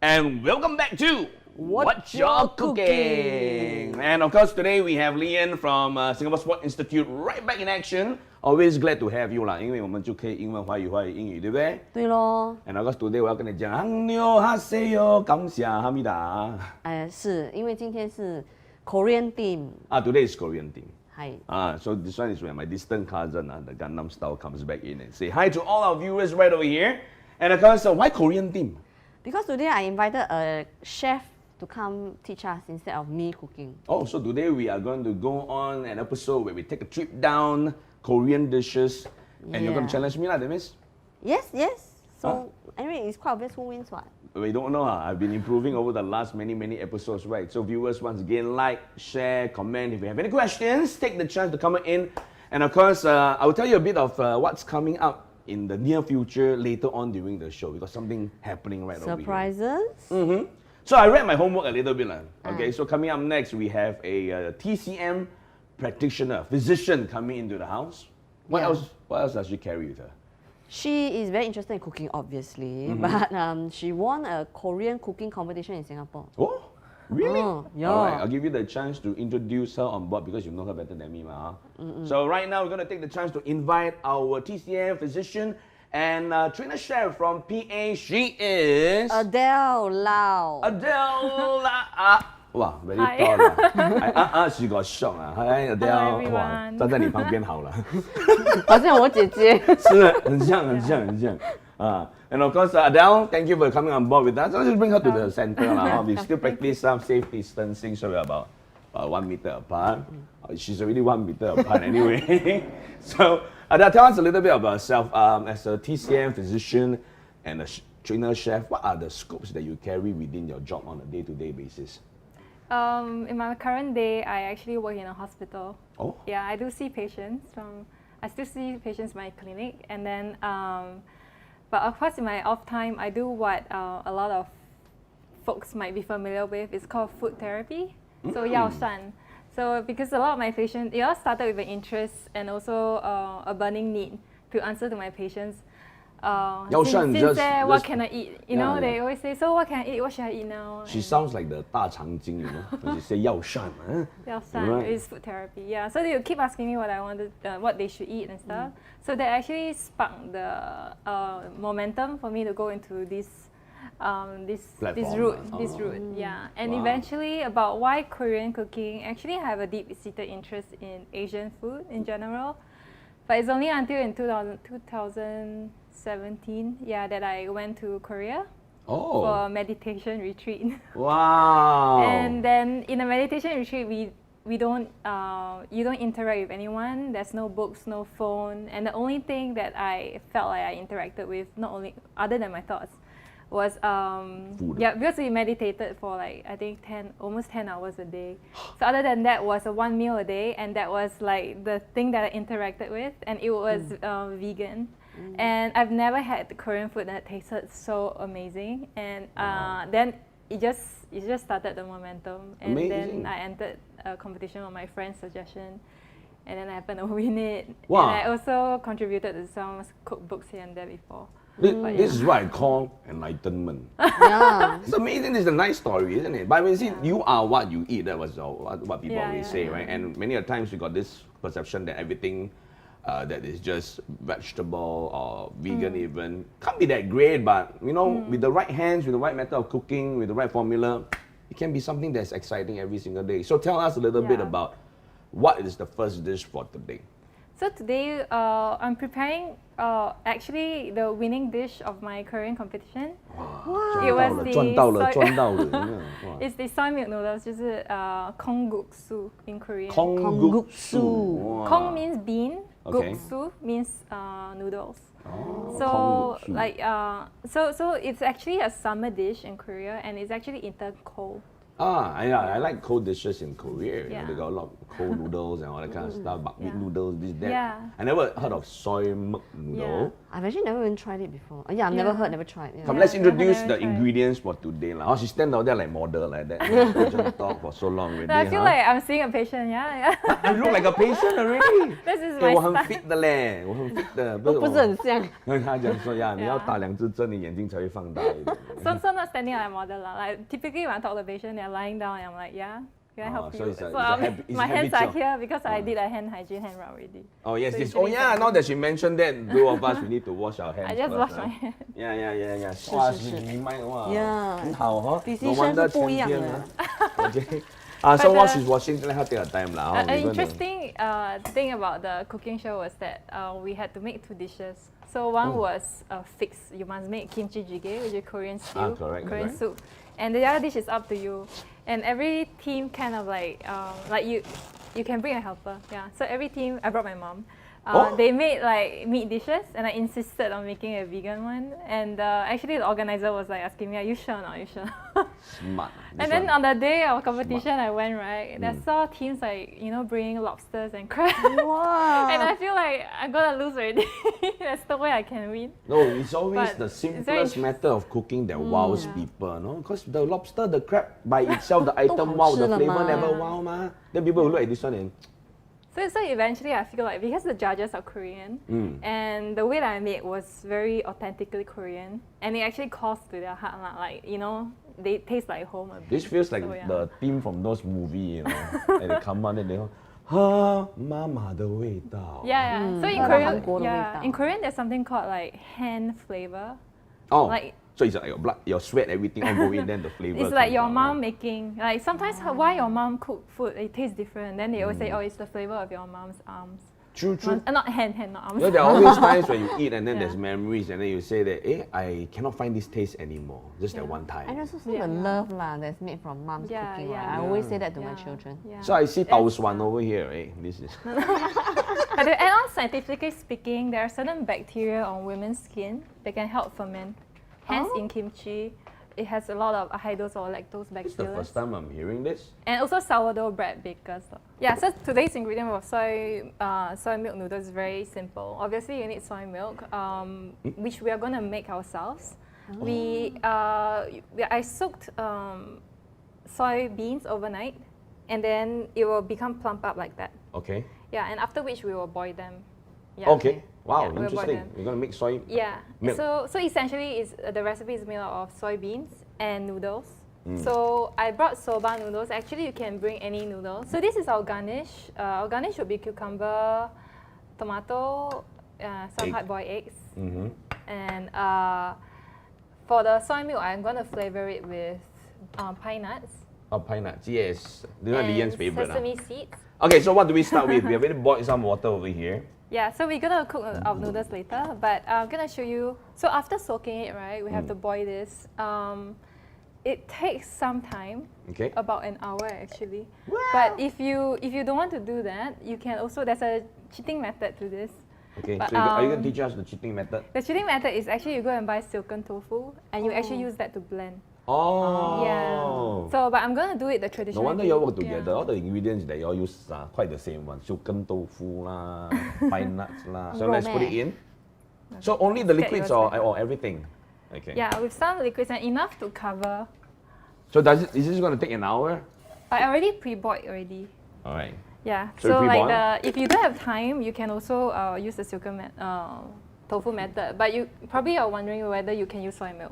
And welcome back to Wot'cha Cooking. And of course, today we have Liyan from Singapore Sport Institute right back in action. Always glad to have you 啦，因为我们就可以英文、华语、英语，对不对？对咯。And of course today 我要跟你讲，안녕하세요，感谢합니다。是因为今天是 Korean theme。Today is Korean theme. Hi. So this one is when my distant cousin, the Gangnam Style, comes back in and say hi to all our viewers right over here. And of course, why Korean theme? Because today I invited a chef to come teach us instead of me cooking. Oh, so today we are going to go on an episode where we take a trip down Korean dishes, and you're going to challenge me, that means? Yes. So anyway, it's quite obvious who wins what. We don't know. I've been improving over the last many episodes, right? So viewers, once again, like, share, comment. If you have any questions, take the chance to comment in. And of course, I will tell you a bit of what's coming up in the near future later on during the show. We got something happening right over here. Surprises? So I read my homework a little bit. Okay, so coming up next, we have a TCM practitioner, physician coming into the house. What else does she carry with her? She is very interested in cooking, obviously, but she won a Korean cooking competition in Singapore. Oh, really? Yeah. All right, I'll give you the chance to introduce her on board because you know her better than me, So right now, we're going to take the chance to invite our TCM physician and trainer chef from PA. She is Adele Lau. Adele Lau. Wow, very tall. She got shocked. Hi, Adele. 哇，站在你旁边好了。好像我姐姐。是，很像。And of course, Adele, thank you for coming on board with us. Let's just bring her to the center. We still practice some safe distancing, so we're about 1 meter apart. She's already 1 meter apart anyway. So, Adele, tell us a little bit about yourself. As a TCM physician and a trainer chef, what are the scopes that you carry within your job on a day-to-day basis? In my current day, I actually work in a hospital. Oh? Yeah, I do see patients I still see patients in my clinic, and then, but of course in my off time, I do what a lot of folks might be familiar with. It's called food therapy. So 药膳. So because a lot of my patients, it all started with an interest and also a burning need to answer to my patients. What can I eat? You know, they always say, so what can I eat? What should I eat now? She sounds like the 大肠经, you know, when she say 药膳. 药膳 is food therapy. Yeah, so they keep asking me what I wanted, what they should eat and stuff. So that actually sparked the momentum for me to go into this route. Yeah, and eventually about why Korean cooking. Actually, I have a deep-seated interest in Asian food in general, but it's only until in 2017, that I went to Korea for a meditation retreat. Wow! And then in a meditation retreat, we don't you don't interact with anyone. There's no books, no phone, and the only thing that I felt like I interacted with, not only other than my thoughts, was food. Yeah, because we meditated for like I think almost 10 hours a day. So other than that was one meal a day, and that was like the thing that I interacted with, and it was vegan. And I've never had the Korean food that tasted so amazing. And then it just started the momentum, and then I entered a competition on my friend's suggestion, and then I happened to win it. Wow. And I also contributed to some cookbooks here and there before. This is what I call enlightenment. Yeah. It's amazing. It's a nice story, isn't it? But when you see you are what you eat, that was what people always say, right? And many a times we got this perception that everything that is just vegetable or vegan even can't be that great, but you know, with the right hands, with the right method of cooking, with the right formula, it can be something that's exciting every single day. So tell us a little bit about what is the first dish for today. So today I'm preparing actually the winning dish of my Korean competition. Wow. It was the 赚到了 It's the soy milk noodles, 就是kongguksu in Korean. Kongguksu. Kong means bean, Okay. guksu means noodles. So like so it's actually a summer dish in Korea, and it's actually eaten cold. I like cold dishes in Korea. You know, Yeah. they got a lot of cold noodles and all that kind of stuff, buckwheat noodles, this, that. Yeah. I never heard of soy milk noodle. I've actually never even tried it before. Yeah, I've never heard, never tried. Yeah. Come, let's Yeah, introduce never the tried. ingredients for today. Oh, she stand out there like model like that. Just talk for so long already. I feel like I'm seeing a patient, yeah. You look like a patient already. This is 哎， my 我很 style. fit 的嘞，我很 fit 的。都不是很像。跟他讲说呀，你要打2支针，你眼睛才会放大一点。 So not standing like model lah. Like typically when I talk to the patient, they're lying down, and I'm like, yeah. Can I help so you? it's a I'm- habit- it's my hands are habitual. here because I did a hand hygiene hand rub already. Oh yes, So yes. usually Oh yeah, it's now that she mentioned that, two of us we need to wash our hands. I just first, wash huh? my hands. Yeah. 哇，是你卖哇， Yeah. 很好哈。 Decision No wonder 是不一样的。 champion 啊。Okay. So while she's washing, let her take her time lah. An We're gonna- interesting thing about the cooking show was that we had to make 2 dishes. So one was fixed. You must make kimchi jjigae, which is Korean stew, correct, Korean correct. soup. And the other dish is up to you. And every team kind of like you can bring a helper. Yeah. So every team, I brought my mom. They made like meat dishes, and I insisted on making a vegan one. And actually, the organizer was like asking me, "Are you sure or not? Are you sure?" Smart. And then on the day of competition, I went right. I saw teams like bringing lobsters and crabs. Wow. And I feel like I'm gonna lose already. That's the way I can win. No, it's always But the it's very simplest method of cooking that wows Yeah. people, no? Because the lobster, the crab by itself, the item wow, the 都好吃了 flavor 嘛。 never wow ma. Then people will look at this one and So eventually I feel like because the judges are Korean and the way that I made was very authentically Korean and it actually calls to their heart lah. Like they taste like home a bit. this feels like So, yeah. the theme from those movies, and they come on and they go, 喝妈妈的味道. Yeah. So in 喝到 Korean, 韩国的味 yeah, 道。 in Korean there's something called like hand flavor. Oh, Like- so it's like your blood, your sweat, everything all go in, then the flavor. It's like comes your out, mom right? making like sometimes why your mom cook food it tastes different. Then they always say, oh, it's the flavor of your mom's arms. True. Not hand, not arms. You know, there are always times when you eat and then Yeah. there's memories and then you say that, I cannot find this taste anymore. Just that one time. And also Yeah. the love lah that's made from mom's Yeah, cooking. yeah. Right? I always say that to my Yeah. children. Yeah. So I see Tao Swan over here, eh? This is. But to add on, scientifically speaking, there are certain bacteria on women's skin that can help ferment. Hence, in kimchi, it has a lot of high dose or lactose This is the bacteria. first time I'm hearing this. And also sourdough bread bakers. Yeah, so today's ingredient of soy milk noodles is very simple. Obviously, you need soy milk, which we are going to make ourselves. I soaked soybeans overnight, and then it will become plump up like that. Okay. Yeah, and after which we will boil them. Yeah. Okay. Wow, Yeah, we'll boil interesting. them. You're gonna make soy. Yeah. Milk. So essentially, the recipe is made out of soybeans and noodles. So I brought soba noodles. Actually, you can bring any noodles. So this is our garnish. Our garnish would be cucumber, tomato, some Egg. hard-boiled eggs, Mm-hmm. and for the soy milk, I'm going to flavor it with pine nuts. Oh, pine nuts. Yes. These are and Liyan's favorite. sesame seeds. Okay, so what do we start with? We have already boiled some water over here. Yeah, so we're gonna cook our noodles later, but I'm gonna show you. So after soaking it, right, we have to boil this. It takes some time, Okay. about an hour actually. But if you don't want to do that, you can also there's a cheating method to this. Okay. But, So are you gonna teach us the cheating method? The cheating method is actually you go and buy silken tofu and you actually use that to blend. Oh. Yeah. So, but I'm gonna do it the traditional. No wonder way. you all work together. Yeah. All the ingredients that you all use are quite the same one. Silken tofu lah, pine nuts lah. So let's put it in. So only the Scared liquids it was or everything? Okay. Yeah, with some liquids and enough to cover. So is this going to take an hour? I already pre-boiled already. All right. Yeah. So So, pre-boil? like if you don't have time, you can also use the silken tofu method. But you probably are wondering whether you can use soy milk.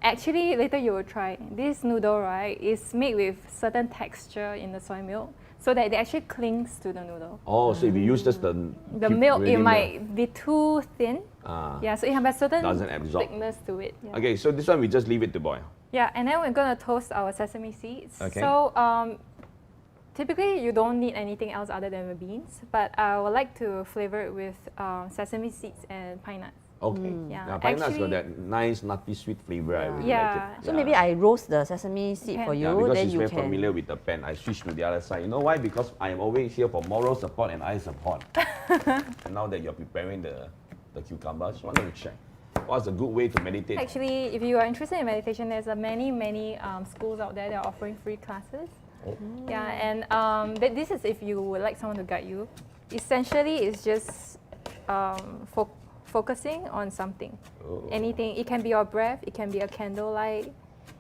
Actually, later you will try. This noodle, right, is made with certain texture in the soy milk, so that it actually clings to the noodle. Oh, so if you use just the The milk, it might be too thin. Yeah, so it has a certain Doesn't absorb. thickness to it. Yeah. Okay, so this one we just leave it to boil. Yeah, and then we're gonna toast our sesame seeds. Okay. So typically you don't need anything else other than the beans, but I would like to flavor it with sesame seeds and pine nuts. Okay. Yeah, Now, pine nuts got actually- that nice nutty sweet flavor. I really Yeah. like it. So maybe I roast the sesame seed can. for you, Yeah, because then she's you very can. familiar with the pan. I switched to the other side. You know why? Because I am always here for moral support and eye support. And now that you're preparing the cucumber, I just wanted to check. What's a good way to meditate? Actually, if you are interested in meditation, there's many schools out there that are offering free classes. Oh. Yeah, and this is if you would like someone to guide you. Essentially, it's just focusing on something. Oh. Anything. It can be your breath. It can be a candlelight.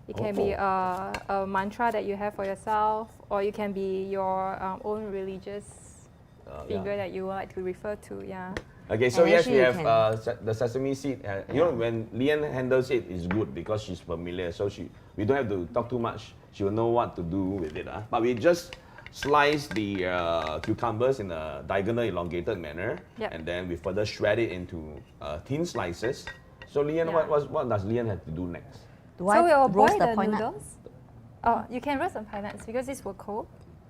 It can be a mantra that you have for yourself, or you can be your own religious figure that you would like to refer to. Yeah. Okay, so And yes, we actually have the sesame seed. You know, when Liyan handles it, it's good because she's familiar. So we don't have to talk too much. She will know what to do with it. But we just slice the cucumbers in a diagonal elongated manner. Yep. And then we further shred it into thin slices. So Liyan, Yeah. what does Liyan have to do next? Do So I we'll boil roast the the pine nut? noodles. Oh, you can roast some pine nuts because these were cold.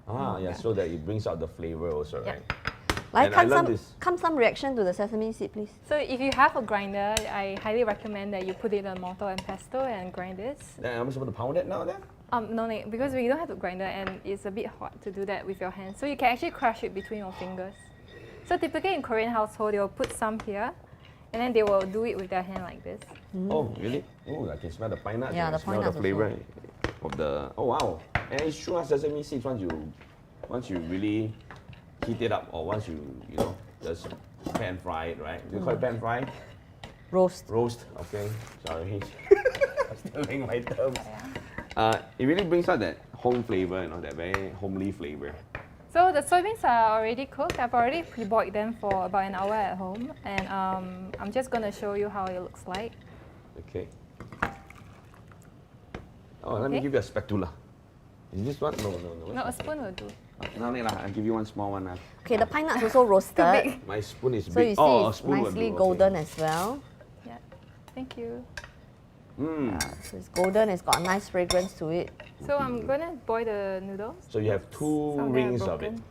Yeah, so that it brings out the flavor also, Yeah. right? Like, And I love this. come some reaction to the sesame seed, please. So if you have a grinder, I highly recommend that you put it on mortar and pestle and grind this. Then I'm supposed to pound it now then? No need, because we don't have to grinder and it's a bit hard to do that with your hands. So you can actually crush it between your fingers. So typically in Korean household, they will put some here, and then they will do it with their hand like this. Oh, really? Oh, I can smell the pine nuts. Yeah, I the can smell pine the nuts flavor of the. Oh wow! And it's true, sesame seeds. Once you really heat it up, or once you just pan fry it, right? You call it pan fry? Roast. Roast. Okay. Sorry, still learning my terms. It really brings out that home flavor, that very homely flavor. So the soybeans are already cooked. I've already pre-boiled them for about an hour at home, and I'm just gonna show you how it looks like. Okay. Oh, let me give you a spatula. Is this one? No. No, a spoon will do. No, I'll give you one small one. Okay, the pine nuts also roasted. big. My spoon is So you big. see A it's spoon will nicely do, golden okay. as well. Yeah. Thank you. So it's golden, it's got a nice fragrance to it. So I'm gonna boil the noodles. So you have two Some of them are rings of it. broken.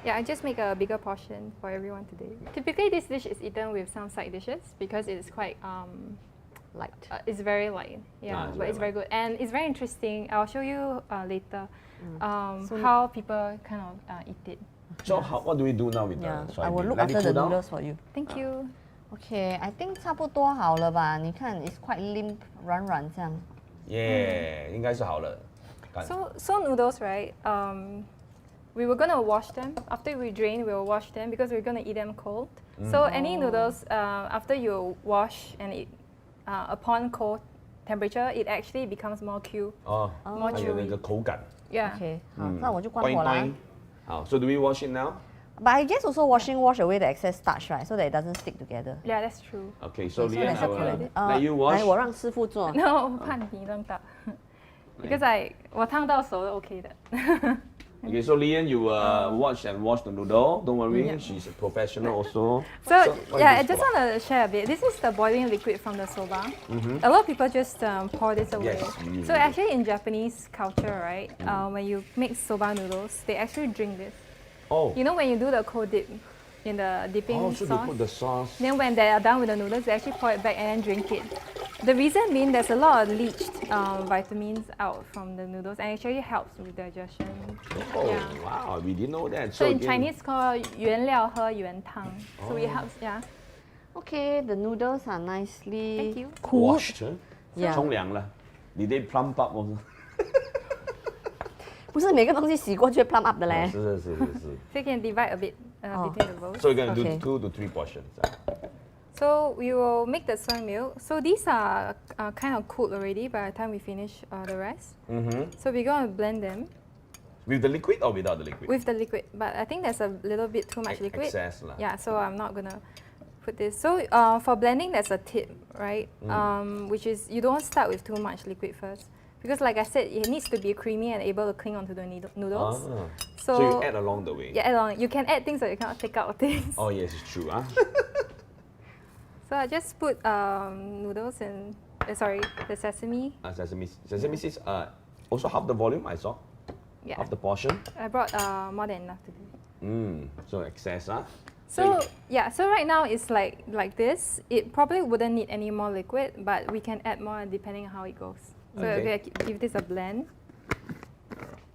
Yeah, I just make a bigger portion for everyone today. Typically, this dish is eaten with some side dishes because it's quite Light. it's very light. Yeah, it's but very it's very good and it's very interesting. I'll show you later So how people kind of eat it. So what do we do now with Yeah, the I will soybean? look Let it after the cool down? noodles for you. Thank you. Okay, I think 差不多好了吧？你看 it's quite limp, 软这样。 Yeah，应该是好了。 So noodles, right? We were gonna wash them. After we drain, we will wash them because we're gonna eat them cold. So any noodles, after you wash and eat, upon cold temperature, it actually becomes more Q. 哦， more 它有那 chewy. 个口感。 Yeah. Okay，好，那我就关火啦。 Boing, boing. 好，So do we wash it now? But I guess also wash away the excess starch, right? So that it doesn't stick together. Yeah, that's true. Okay, so So Liyan, that's I will okay. let you wash. 来，我让师傅做。 No, 怕你弄到。Because 我烫到手是 OK 的。 Okay, so Liyan, you wash the noodle. Don't worry, she's a professional also. So what yeah, I is this just for? want to share a bit. This is the boiling liquid from the soba. A lot of people just pour this away. Yes, we So do. actually in Japanese culture, right, when you make soba noodles, they actually drink this. Oh, You know when you do the cold dip in the dipping oh, so they sauce, put the sauce. then when they are done with the noodles, they actually pour it back and then drink it. The reason being there's a lot of leached vitamins out from the noodles and it actually helps with digestion. Oh, Yeah. wow, we didn't know that. So in again- Chinese called 原料喝原汤. So it helps, yeah. Okay, the noodles are nicely Thank you. cooled. washed, huh? Yeah. 冲凉了. Did they plump up also? 不是每个东西洗过就会 plump up 的嘞。是。 So you can divide a bit between the bowls. So we're gonna do Okay. 2 to 3 portions. So we will make the soy milk. So these are kind of cooled already by the time we finish the rest. So we're going to blend them With the liquid or without the liquid? with the liquid. But I think there's a little bit too much liquid. Excess lah. Yeah, so I'm not going to put this. So for blending, there's a tip, right? Which is you don't start with too much liquid first. Because like I said, it needs to be creamy and able to cling onto the noodles. Ah. So, So you add along the way. Yeah, add on. You can add things that you cannot take out things. Oh yes, it's true. So I just put noodles and the sesame. Sesame seeds. Also half the volume I saw. Yeah, Half the portion. I brought more than enough today. So excess, So yeah, so right now it's like this. It probably wouldn't need any more liquid, but we can add more depending on how it goes. So Okay. okay, give this a blend.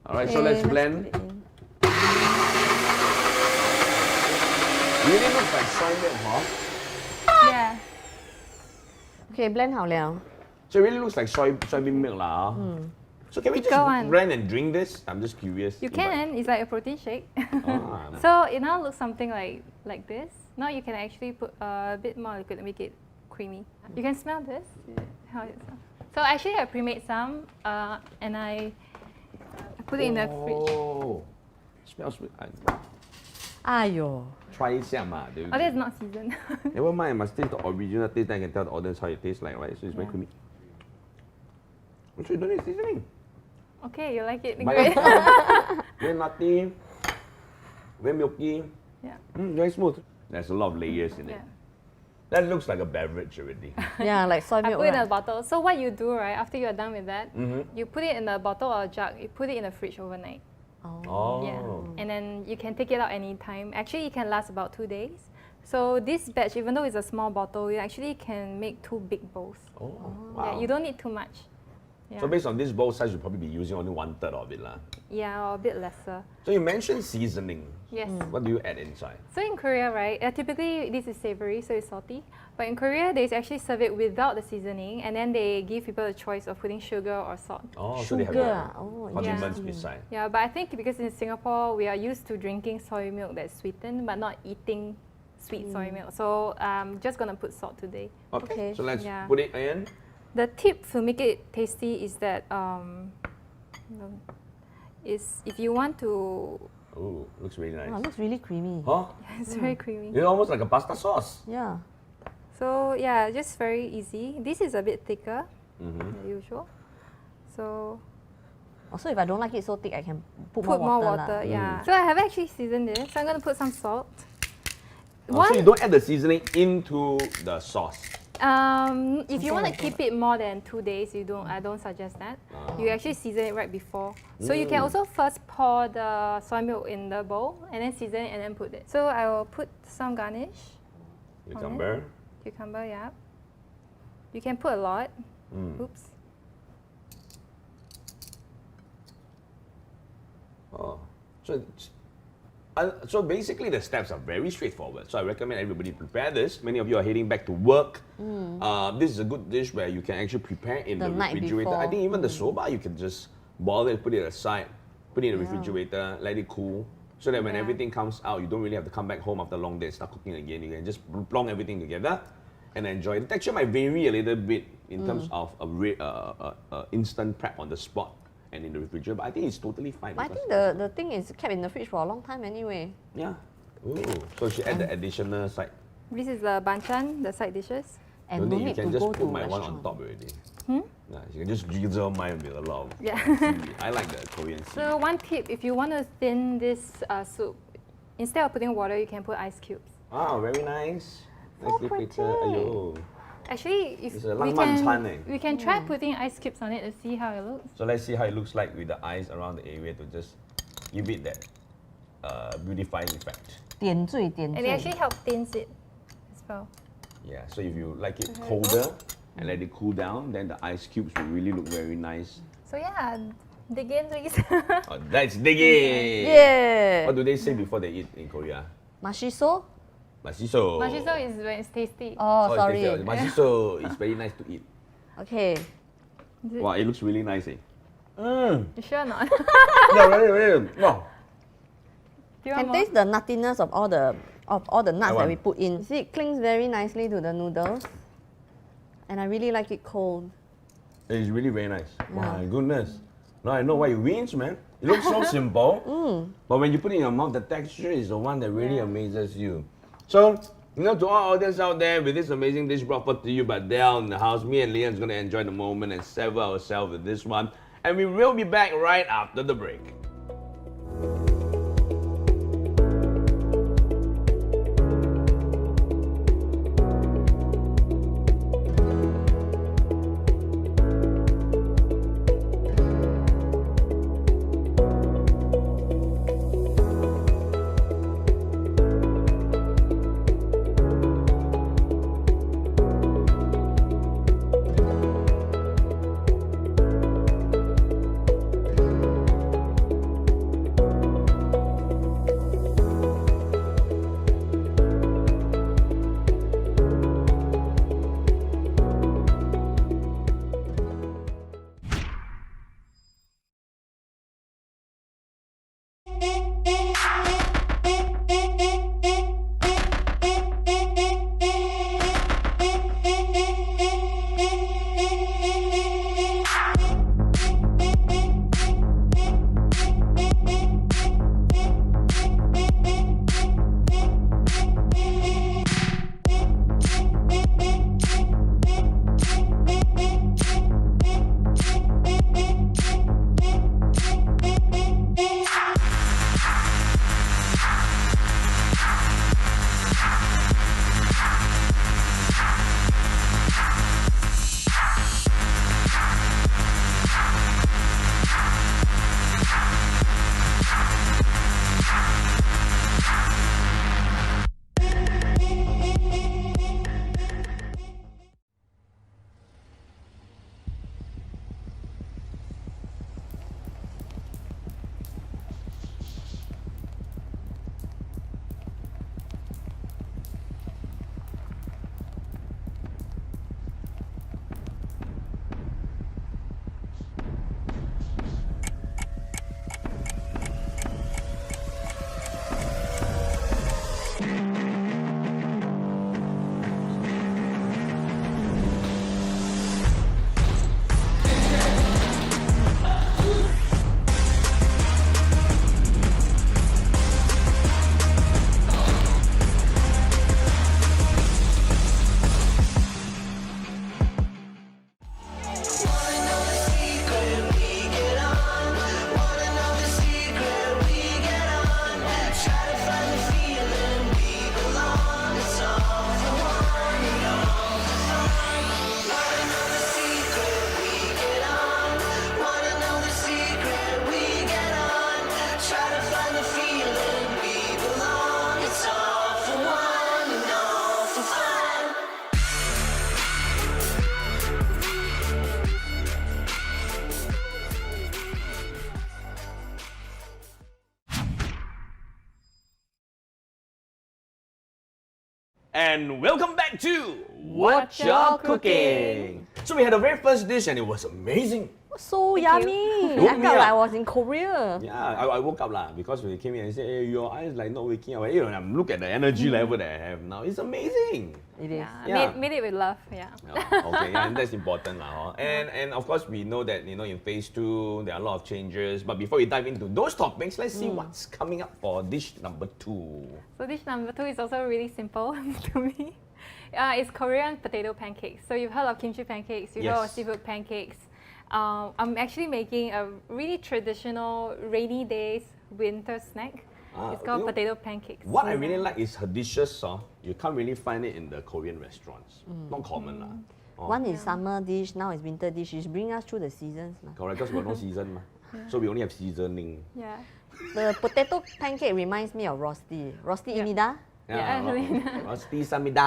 All right, so let's blend. put it in. Really looks like soy milk, huh? Yeah. Okay, blend 好了。 So it really looks like soybean milk lah. So can we just Go on. blend and drink this? I'm just curious. You if I- can. It's like a protein shake. Ah. So it now looks something like this. Now you can actually put a bit more liquid to make it creamy. You can smell this. How it smells. So actually I pre-made some and I put it in the fridge. Oh, smells good. Ayo. Try 一下嘛, dude. Oh, that's not seasoned. Never mind, I must taste the original taste, then I can tell the audience how it tastes like, right? So it's very Yeah. creamy. So you don't need seasoning. Okay, you like it? But Great. very nutty, very milky, Yeah. very smooth. There's a lot of layers in it. Yeah. That looks like a beverage already. Yeah, like soy I milk. put it in a Right? bottle. So what you do, right, after you're done with that, Mhm. you put it in a bottle or a jug, you put it in the fridge overnight. Oh. Yeah. And then you can take it out anytime. Actually, it can last about 2 days. So this batch, even though it's a small bottle, you actually can make 2 big bowls. Oh, Yeah, wow. you don't need too much. Yeah. So based on this bowl size, you'll probably be using only 1/3 of it. Lah. Yeah, or a bit lesser. So you mentioned seasoning. Yes. What do you add inside? So in Korea, right, typically this is savory, so it's salty. But in Korea, they actually serve it without the seasoning, and then they give people the choice of putting sugar or salt. Oh, so they have Sugar. the Oh, condiments interesting. beside. Yeah, but I think because in Singapore, we are used to drinking soy milk that's sweetened, but not eating sweet soy milk. So I'm just gonna put salt today. Okay. So let's Yeah. put it in. The tip to make it tasty is that is if you want to, Oh, looks really nice. Oh, it looks really creamy. Huh? it's very creamy. It's almost like a pasta sauce. Yeah. So yeah, just very easy. This is a bit thicker Mm-hmm. than usual. So Also, if I don't like it so thick, I can put put more lah. water, yeah. So I have actually seasoned this. So I'm gonna put some salt. So you don't add the seasoning into the sauce. If you want to keep it more than 2 days, I don't suggest that. You actually season it right before. So you can also first pour the soy milk in the bowl and then season it and then put it. So I will put some garnish. Cucumber. Cucumber, yeah. You can put a lot. Oops. Oh, so basically the steps are very straightforward. So I recommend everybody prepare this. Many of you are heading back to work. This is a good dish where you can actually prepare in The the night refrigerator. I before. think even the soba, you can just boil it, put it aside, put it in the refrigerator, let it cool. So that when Yeah. everything comes out, you don't really have to come back home after a long day and start cooking again. You can just plonk everything together and enjoy. The texture might vary a little bit in terms of a instant prep on the spot and in the refrigerator, but I think it's totally fine. But I because- think the thing is kept in the fridge for a long time anyway. yeah. Ooh. So she add the additional side. This is the banchan, the side dishes. And Don't no need, you need to can just go put to my one restaurant. on top already. Yeah, you can just drizzle mine with a lot of Yeah. seaweed. I like the Korean seaweed. So one tip, if you want to thin this soup, instead of putting water, you can put ice cubes. Ah, very nice. Nicely pretty. pictured. Ayo. Actually, if It's a we Langman Chan, eh? we can try putting ice cubes on it to see how it looks. So let's see how it looks like with the eyes around the area to just give it that beautifying effect. 点缀点 And it 缀 actually helps thin it as well. Yeah, so if you like it colder and let it cool down, then the ice cubes will really look very nice. So yeah, dig in please. Oh, that's digging! Yeah. What do they say before they eat in Korea? Mashiso? Mashiso. Mashiso is when it's tasty. Oh, it's sorry. tasty. Mashiso is very nice to eat. Okay. Wow, it looks really nice, eh? Mmm. You sure or not? Yeah, really. Wow. Do you want Can more? taste the nuttiness of all the nuts that want. we put in. You see, it clings very nicely to the noodles, and I really like it cold. It's really very nice. Yeah. My goodness. Now I know why you wins, man. It looks so simple, but when you put it in your mouth, the texture is the one that really amazes you. So, to all audience out there, with this amazing dish brought forth to you by Adele in the house, me and Liyan is going to enjoy the moment and savor ourselves with this one. And we will be back right after the break. And welcome back to Wot'cha Cooking. So we had the very first dish and it was amazing. So yummy. Woke I me felt like I up. was in Korea. Yeah, I woke up lah because when they came in and said, hey, your eyes like not waking up. You know, and look at the energy level that I have now. It's amazing. It is. Yeah. Made it with love, yeah. Okay, yeah, and that's important lah. And of course we know that in phase 2 there are a lot of changes. But before we dive into those topics, let's see what's coming up for dish number 2. So dish number 2 is also really simple to me. It's Korean potato pancakes. So you've heard of kimchi pancakes, you've heard of Yes. seafood pancakes. I'm actually making a really traditional rainy days winter snack. It's called potato pancakes. What I really like is her dishes. You can't really find it in the Korean restaurants. Not common lah. One is summer dish, now it's winter dish. It's bring us through the seasons. Correct, because we got no season. So we only have seasoning. Yeah. The potato pancake reminds me of rosti. Rosti imida. Yeah, actually. Rosti samida.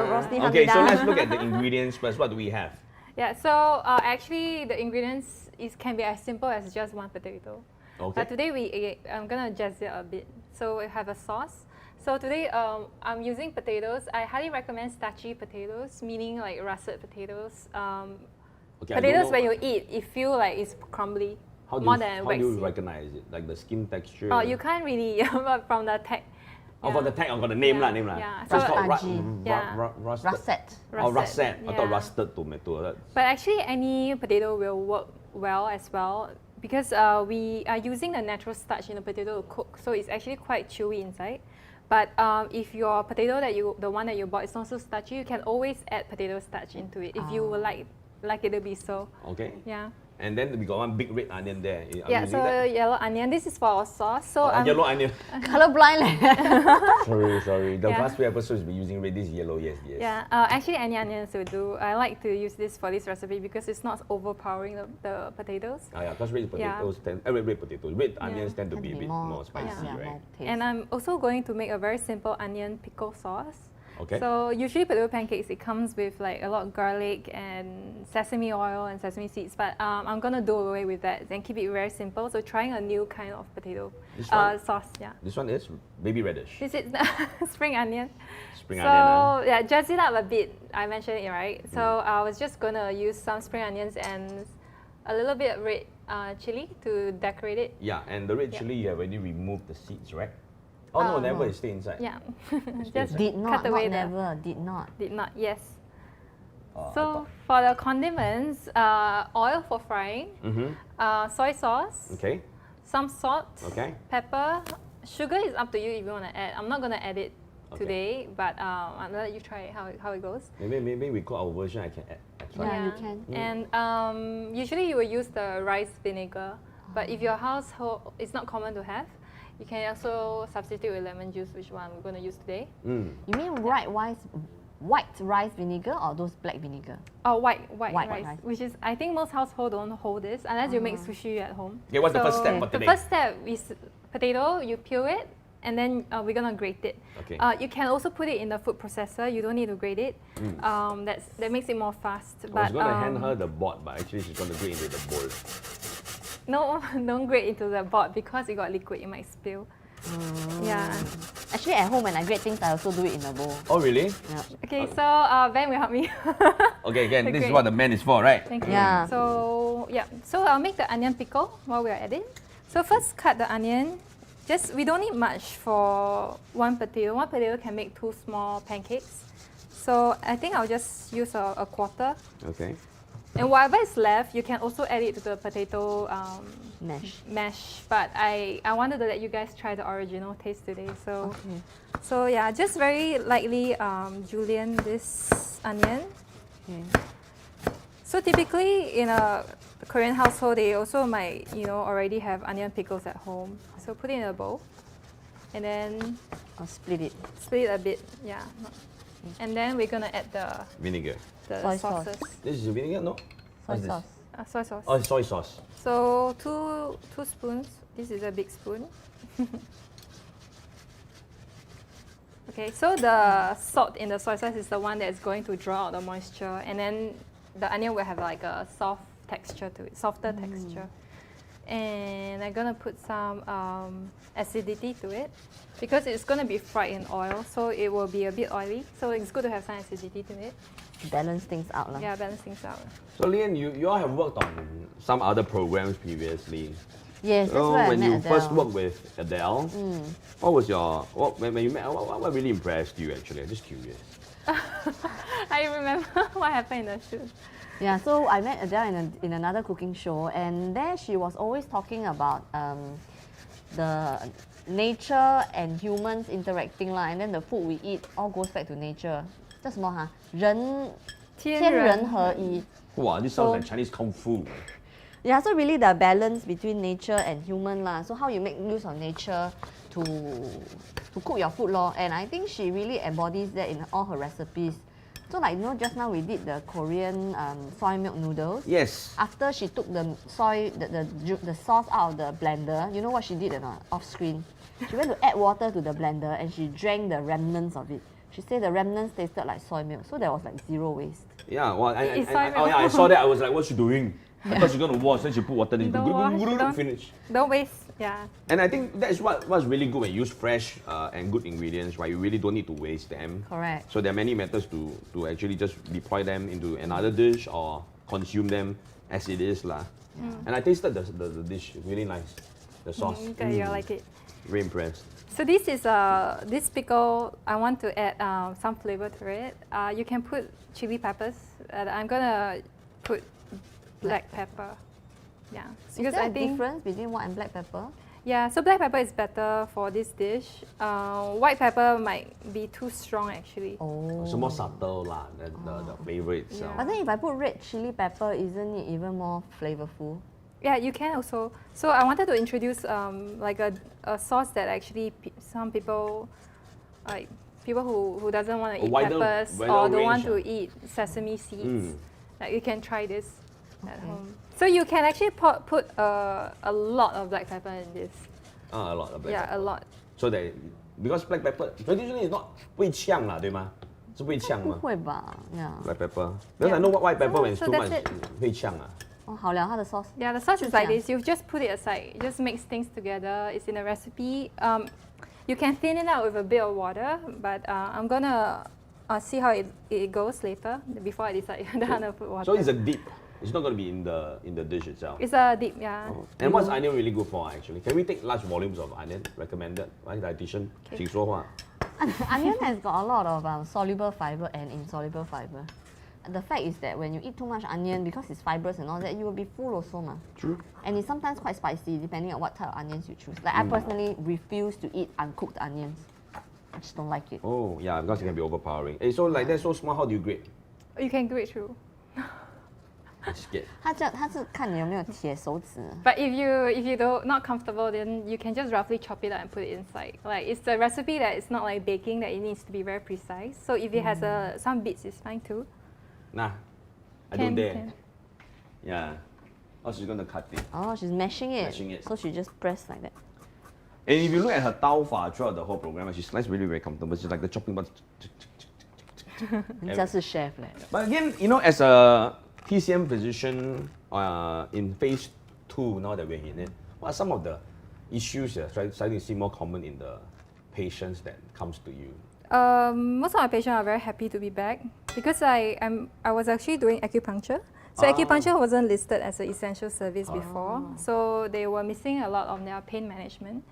Rosti Okay, so hamida. let's look at the ingredients first. What do we have? Yeah, so actually the ingredients can be as simple as just one potato. Okay. But today I'm gonna jazz it a bit. So we have a sauce. So today I'm using potatoes. I highly recommend starchy potatoes, meaning like russet potatoes. Okay, Potatoes when you eat, it feel like it's crumbly, how do more you, than how do you waxy. recognize it? Like the skin texture? Oh, you can't really, but from the tag. Oh, for the tag, for the name Yeah. lah, name lah. Yeah. So it's So- called Yeah. rusted. Russet. Oh, russet. I thought yeah. rusted tomato. But actually, any potato will work well as well because we are using the natural starch in the potato to cook, so it's actually quite chewy inside. But if your potato the one that you bought is not so starchy, you can always add potato starch into it if you would like it to be so. Okay. Yeah. And then we got one big red onion there. Are you Yeah. using So that? yellow onion. This is for our sauce. So Yellow onion. Colorblind. Sorry. The Yeah. past few episodes we using red. This yellow, yes. yeah. Actually, any onions will do. I like to use this for this recipe because it's not overpowering the potatoes. Yeah, because red Yeah. potatoes red onions tend to be a bit more spicy, yeah, right? more taste. And I'm also going to make a very simple onion pickle sauce. Okay. So usually potato pancakes, it comes with like a lot of garlic and sesame oil and sesame seeds, but I'm gonna do away with that and keep it very simple. So trying a new kind of potato This one? sauce, yeah. This one is baby radish. This is spring onion. Spring So onion. yeah, jazz it up a bit. I mentioned it, right? So I was just gonna use some spring onions and a little bit of red chili to decorate it. Yeah, and the red Yeah. chili you have already removed the seeds, right? Oh no, never. It stay inside. Yeah, just Did not, cut away not the never, did not. did not, yes. I So thought- for the condiments, oil for frying, soy sauce, Okay. some salt, Okay. pepper, sugar is up to you if you want to add. I'm not gonna add it Okay. today, but I'll let you try it, how it goes. Maybe we call our version. I can add. Try. Yeah, you can. And usually you will use the rice vinegar, but if your household it's not common to have, you can also substitute with lemon juice, which one we're gonna use today. Mm. You mean white rice vinegar or those black vinegar? Oh, white White rice, rice. which is I think most households don't hold this unless you make sushi at home. Okay, what's the first step for The today? first step is potato. You peel it, and then we're gonna grate it. Okay. You can also put it in the food processor. You don't need to grate it. That makes it more fast. I was But gonna hand her the board, but actually she's gonna do it into the bowl. no, don't grate into the board because it got liquid. It might spill. Yeah. Actually, at home when I grate things, I also do it in a bowl. Oh really? Yeah. Okay, so Ben will help me. Okay, again, this is Great. what the man is for, right? Thank you. Yeah. So yeah, so I'll make the onion pickle while we are at it. So first cut the onion. We don't need much for one potato. One potato can make 2 small pancakes. So I think I'll just use a quarter. Okay. And whatever is left, you can also add it to the potato Mash. But I wanted to let you guys try the original taste today. So Okay. so yeah, just very lightly julienne this onion. Okay. So typically in a Korean household, they also might, already have onion pickles at home. So put it in a bowl, and then I'll split it. split it a bit, yeah. And then we're gonna add the Vinegar. Soy sauce. sauces, This is vinegar, no? Soy What's this? sauce. soy sauce. Oh, it's soy sauce. So two spoons. This is a big spoon. Okay, so the salt in the soy sauce is the one that's going to draw out the moisture, and then the onion will have like a soft texture to it, softer texture. and I'm gonna put some acidity to it because it's gonna be fried in oil, so it will be a bit oily. So it's good to have some acidity to it. Balance things out. Yeah, balance things out. So Liyan, you all have worked on some other programs previously. Yes, that's So where I when met you Adele. first worked with Adele, what was your when you met? What really impressed you actually? I'm just curious. I remember what happened in the shoot. Yeah, so I met Adele in another cooking show, and there she was always talking about the nature and humans interacting lah, and then the food we eat all goes back to nature. 叫什么哈？天人合一。 Wow, this sounds like Chinese kung fu. Yeah, so really the balance between nature and human lah. So how you make use of nature to cook your food lor. And I think she really embodies that in all her recipes. So like you know, just now we did the Korean soy milk noodles. Yes. After she took the the sauce out of the blender, you know what she did or not? Off screen, she went to add water to the blender and she drank the remnants of it. She said the remnants tasted like soy milk, so there was like zero waste. Yeah, well, It's soy milk. I saw that. I was like, what's she doing? I thought she's gonna wash, then she put water, then Don't wash, finish. Don't waste. Yeah. And I think that's what's really good when you use fresh and good ingredients, right? You really don't need to waste them. Correct. So there are many methods to actually just deploy them into another dish or consume them as it is lah. And I tasted the dish, really nice. The sauce. Okay, you like it. Very impressed. So this is this pickle. I want to add some flavor to it. You can put chili peppers. I'm gonna put black pepper. Yeah, Is there a difference between white and black pepper? Yeah, so black pepper is better for this dish. White pepper might be too strong actually. Oh. So more subtle lah, the flavor itself. But then if I put red chili pepper, isn't it even more flavorful? Yeah, you can also. So I wanted to introduce like a sauce that actually some people, like people who doesn't want to eat peppers or don't want to eat sesame seeds, like you can try this at home. So you can actually put a lot of black pepper in this. A lot of black pepper. Yeah, a lot. So that because black pepper traditionally is not 不会呛啦，对吗？是不会呛吗？不会吧 Yeah. Black pepper. Because I know white pepper when it's So too much that's it. 会呛啊。哦，好了，它的 sauce. Yeah, the sauce is like 这样。 this. You just put it aside. It just mix things together. It's in a recipe. You can thin it out with a bit of water, but I'm gonna see how it goes later before I decide how to put water. So it's a dip. It's not going to be in the dish itself. It's a dip, yeah. Oh. And what's onion really good for actually? Can we take large volumes of onion? Recommended, right? Dietitian, 请说话. Onion has got a lot of soluble fiber and insoluble fiber. The fact is that when you eat too much onion, because it's fibrous and all that, you will be full also ma. True. And it's sometimes quite spicy depending on what type of onions you choose. Like I personally refuse to eat uncooked onions. I just don't like it. Oh yeah, because it can be overpowering. Hey, so like that's so small. How do you grate? You can grate through. I'm scared. 它是看你有没有铁手指。 But if you don't not comfortable, then you can just roughly chop it up and put it inside. Like it's a recipe that it's not like baking that it needs to be very precise. So if it has some bits, it's fine too. Nah, I don't dare. Yeah. Oh, she's gonna cut it. Oh, she's mashing it. Mashing it. So she just press like that. And if you look at her 刀法 throughout the whole program, she slices really very comfortable. She's like the chopping board. 人家是 chef 嘞。 But again, you know, as a TCM physician in phase 2, now that we're in it, what are some of the issues that are starting to see more common in the patients that comes to you? Most of my patients are very happy to be back because I was actually doing acupuncture. So acupuncture wasn't listed as an essential service before. So they were missing a lot of their pain management.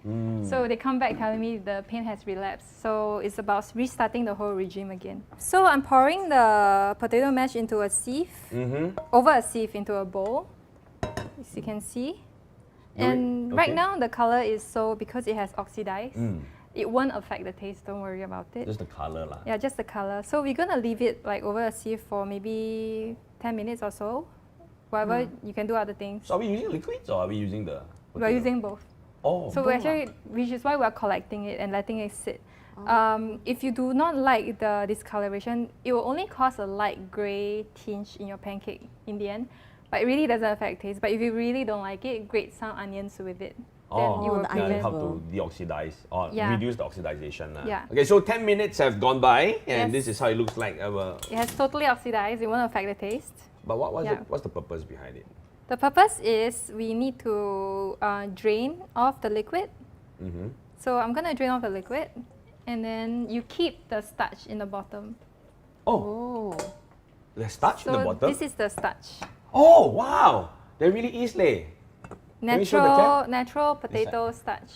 So they come back telling me the pain has relapsed. So it's about restarting the whole regime again. So I'm pouring the potato mash into a sieve, over a sieve into a bowl, as you can see. And right now the color is because it has oxidized. It won't affect the taste, don't worry about it. Just the color lah. Yeah, just the color. So we're gonna leave it like over a sieve for maybe 10 minutes or so. Whatever, you can do other things. So are we using liquids or are we using the potato? We're using both. Oh. So we actually, which is why we're collecting it and letting it sit. If you do not like the discoloration, it will only cause a light grey tinge in your pancake in the end. But it really doesn't affect taste. But if you really don't like it, grate some onions with it. Then you will the prevent. Help to deoxidize or reduce the oxidization. Yeah. Okay, so 10 minutes have gone by and Yes. this is how it looks like. It has totally oxidized. It won't affect the taste. But what's the purpose behind it? The purpose is we need to drain off the liquid. So I'm gonna drain off the liquid, and then you keep the starch in the bottom. Oh, there's starch in the So bottom? this is the starch. Oh, wow. There really is, leh. Can you show the cap? Natural potato starch.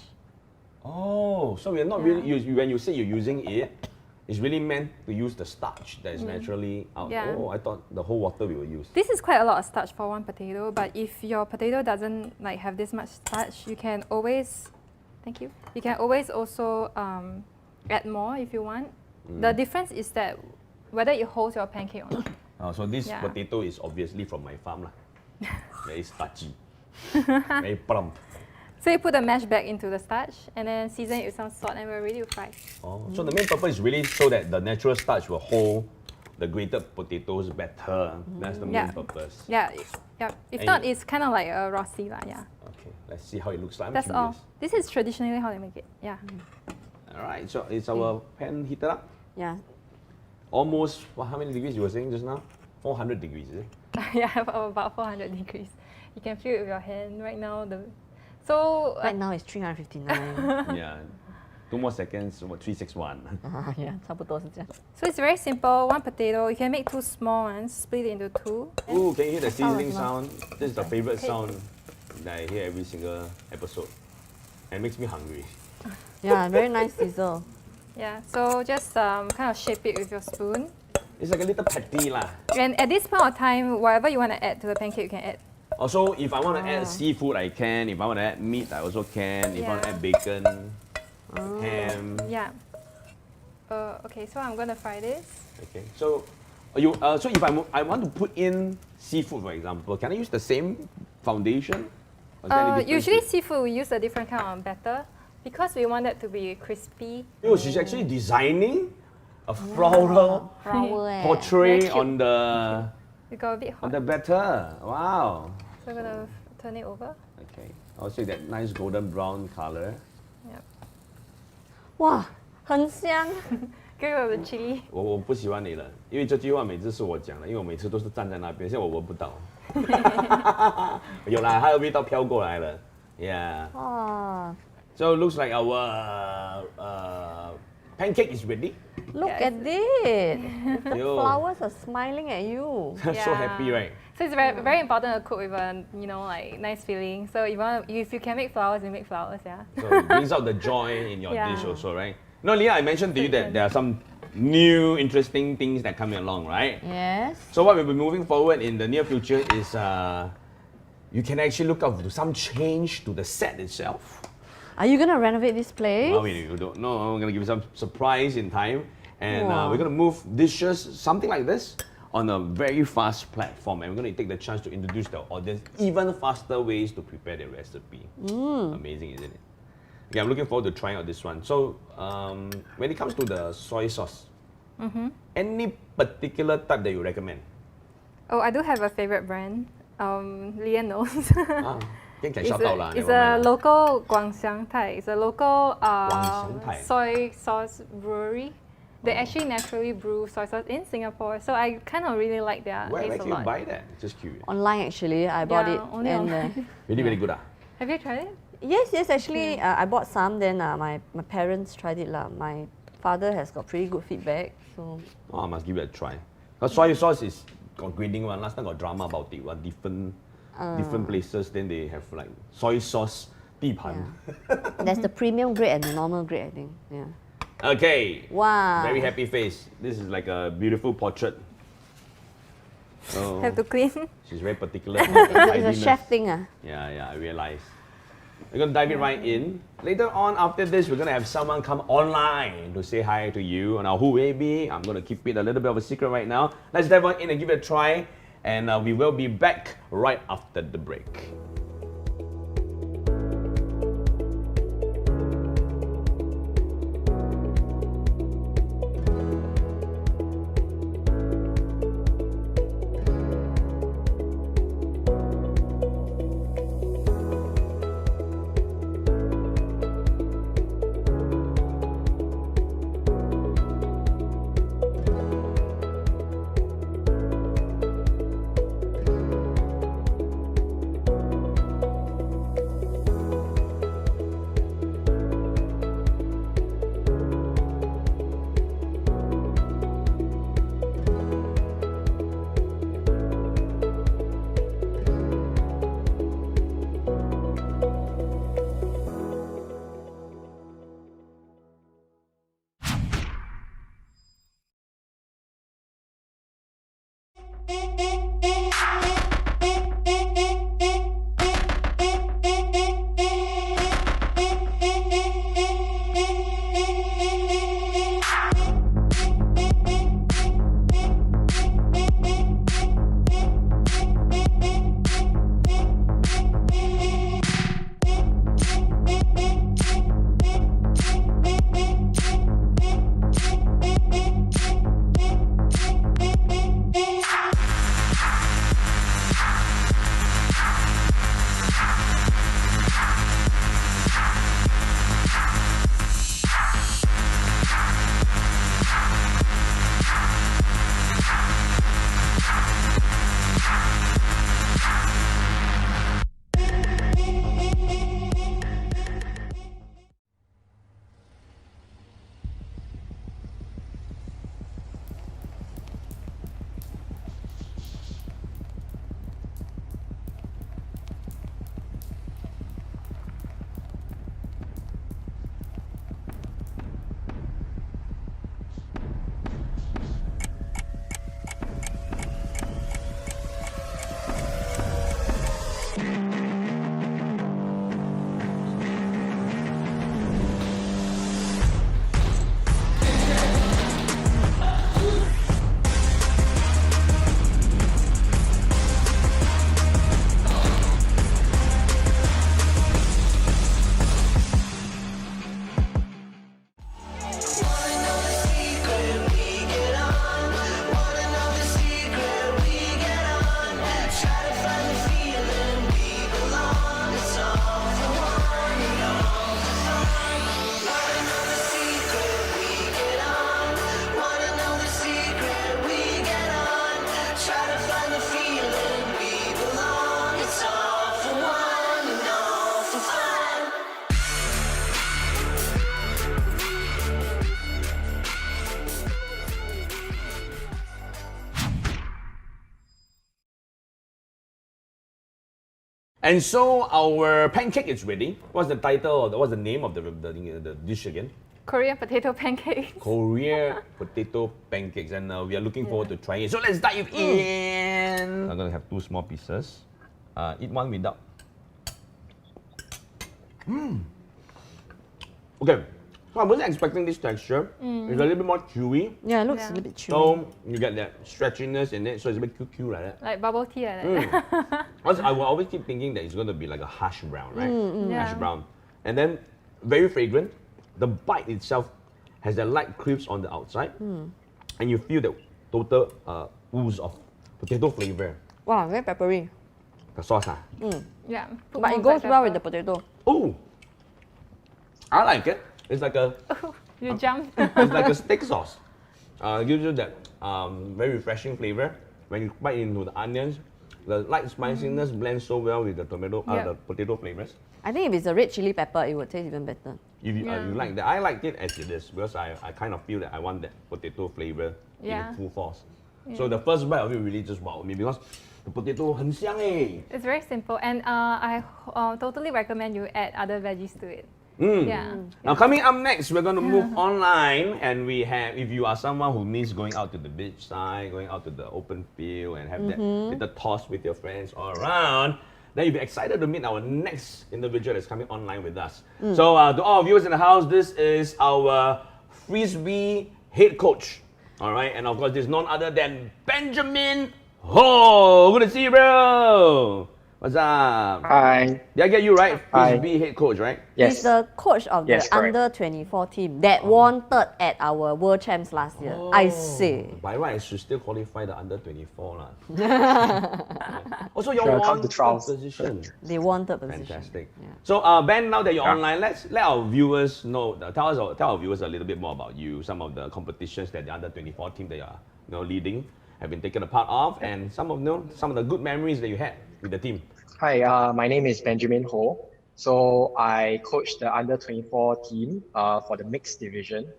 Oh, so we're not really, when you say you're using it, it's really meant to use the starch that is naturally out. Yeah. Oh, I thought the whole water we will use. This is quite a lot of starch for one potato, but if your potato doesn't like have this much starch, you can always, thank you. You can always also add more if you want. The difference is that whether it holds your pancake or not. So this Yeah. potato is obviously from my farm, lah. Very starchy, very plump. So you put the mash back into the starch and then season it with some salt and we're ready to fry. Oh, so the main purpose is really so that the natural starch will hold the grated potatoes better. That's the main purpose. Yeah, yeah. If And not, it's kind of like a rossi lah. Yeah. Okay, let's see how it looks like. I'm That's all. curious. This is traditionally how they make it. Yeah. All right, so is our pan heated up? Yeah. Almost, how many degrees you were saying just now? 400 degrees, is it? Yeah, about 400 degrees. You can feel it with your hand right now. So Right now it's 359. Yeah. 2 more seconds, 361. yeah, 差不多是这样。 so it's very simple. One potato, you can make 2 small ones, split it into 2. Ooh, can you hear the sizzling as well. sound? This is the favorite sound that I hear every single episode. And it makes me hungry. Yeah, very nice sizzle. Yeah, so just kind of shape it with your spoon. It's like a little patty lah. And at this point of time, whatever you want to add to the pancake, you can add. Also, if I want to add seafood, I can. If I want to add meat, I also can. If I want to Yeah. add bacon, ham. Yeah. Okay, so I'm gonna fry this. Okay. So, so if I want to put in seafood, for example, can I use the same foundation? Or is there any difference Usually with- seafood, we use a different kind of batter because we want it to be crispy. Oh, she's actually designing a floral Flower portrait Very cute. on the We got a bit hot. batter. Wow. So I'm gonna turn it over. Okay. Also that nice golden brown color. Yep. 哇，很香。 Get rid of the chili. 我不喜欢你了，因为这句话每次是我讲的，因为我每次都是站在那边，现在我闻不到。有啦，它的味道飘过来了。Yeah. 哇 So it looks like our pancake is ready. Look Yes. at it. Yo. Flowers are smiling at you. So Yeah. happy, right? So it's very important to cook with a like nice feeling. So if you can make flowers, you make flowers, yeah. So it brings out the joy in your Yeah. dish also, right? No, Liyan, I mentioned to you that there are some new interesting things that coming along, right? Yes. So what we'll be moving forward in the near future is you can actually look out to some change to the set itself. Are you gonna renovate this place? Well, you don't know. I'm gonna give you some surprise in time, and Wow. we're gonna move dishes, something like this, on a very fast platform, and we're gonna take the chance to introduce the audience even faster ways to prepare the recipe. Amazing, isn't it? Okay, I'm looking forward to trying out this one. So, when it comes to the soy sauce, any particular type that you recommend? Oh, I do have a favorite brand. Liyan knows. Can It's shout out lah. it's never a mind lah. local Guangxiang Thai. It's a local Guangxiang Thai. soy sauce brewery. They actually naturally brew soy sauce in Singapore, so I kind of really like their Where taste a can you lot. buy that? Just curious. Online actually, I bought Yeah, it. only and, online. Really, really good ah. Have you tried it? yes, actually, I bought some. Then my parents tried it lah. My father has got pretty good feedback. So Oh, I must give it a try. Because soy sauce is got grading one. Last time got drama about it. One different places, then they have like soy sauce 地盘. there's the premium grade and the normal grade, I think. Yeah. Okay. Wow. Very happy face. This is like a beautiful portrait. Oh, Have to clean. she's very particular. It's about her a tidiness. chef thing. Yeah, I realize. We're gonna dive it right in. Later on, after this, we're gonna have someone come online to say hi to you. Now, who may be? I'm gonna keep it a little bit of a secret right now. Let's dive on in and give it a try. And we will be back right after the break. And so our pancake is ready. What's the title? What's the name of the dish again? Korean potato pancakes. Korean potato pancakes, and we are looking forward to trying it. So let's dive in. I'm gonna have 2 small pieces. Eat one without. Okay, so I wasn't expecting this texture. It's a little bit more chewy. Yeah, it looks Yeah. a little bit chewy. So you get that stretchiness in it, so it's a bit QQ like that. Like bubble tea like that. I will always keep thinking that it's going to be like a hash brown, right? Yeah. Hash brown. And then very fragrant. The bite itself has that light crisp on the outside. And you feel the total ooze of potato flavor. Wow, very peppery. The sauce, Yeah. Put But more it goes black well with the pepper. potato. Oh, I like it. It's like a You jumped. it's like a steak sauce. It gives you that very refreshing flavor. When you bite into the onions, the light spiciness blends so well with the tomato, Yeah. the potato flavors. I think if it's a red chili pepper, it would taste even better. If you, Yeah. you like that, I liked it as it is because I kind of feel that I want that potato flavor Yeah. in full force. So the first bite of it really just wowed me because the potato 很香 eh. It's very simple, and I totally recommend you add other veggies to it. Mm. Yeah. Now coming up next, we're going to move online, and we have, if you are someone who needs going out to the beach side, going out to the open field and have that little toss with your friends all around, then you'll be excited to meet our next individual that's coming online with us. So to all viewers in the house, this is our Frisbee head coach. All right, and of course, this is none other than Benjamin Ho. Good to see you, bro. What's up? Hi. Did I get you right? Hi. Frisbee head coach, right? Yes. He's the coach of the Yes, correct. under 24 team that won third at our World Champs last year. I say. By right, I should still qualify the under 24 lah. Also, you Sure, won come to third trials. position. They won third position. Fantastic. Yeah. So, Ben, now that you're Yeah. online, let's let our viewers know. Tell our viewers a little bit more about you. Some of the competitions that the under 24 team that you're leading have been taken a part of, and some of the good memories that you had with the team. Hi, my name is Benjamin Ho. So I coach the under 24 team for the mixed division.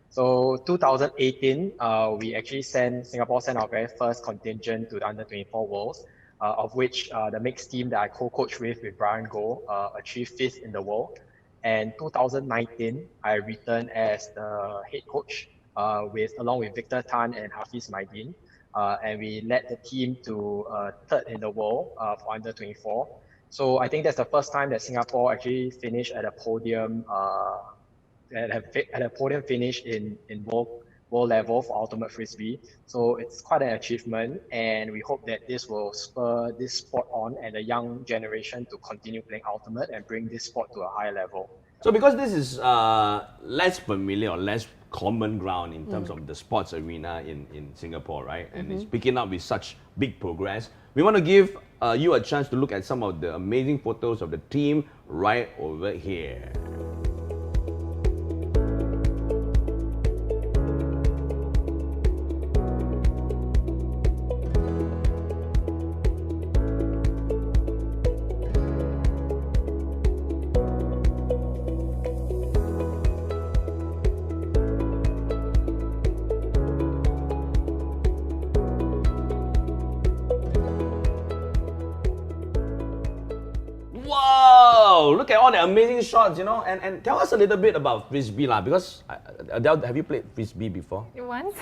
So 2018, Singapore sent our very first contingent to the under 24 Worlds, of which the mixed team that I co-coach with Brian Goh achieved 5th in the world. And 2019, I returned as the head coach along with Victor Tan and Hafiz Maidin. And we led the team to 3rd in the world for under 24. So I think that's the first time that Singapore actually finished at a podium, at a podium finish in world level for ultimate frisbee. So it's quite an achievement, and we hope that this will spur this sport on and the young generation to continue playing ultimate and bring this sport to a higher level. So because this is less familiar or less common ground in terms of the sports arena in Singapore, right? And it's picking up with such big progress. We want to give you a chance to look at some of the amazing photos of the team right over here. Wow! Look at all the amazing shots, and tell us a little bit about frisbee lah. Because Adele, have you played frisbee before? Once.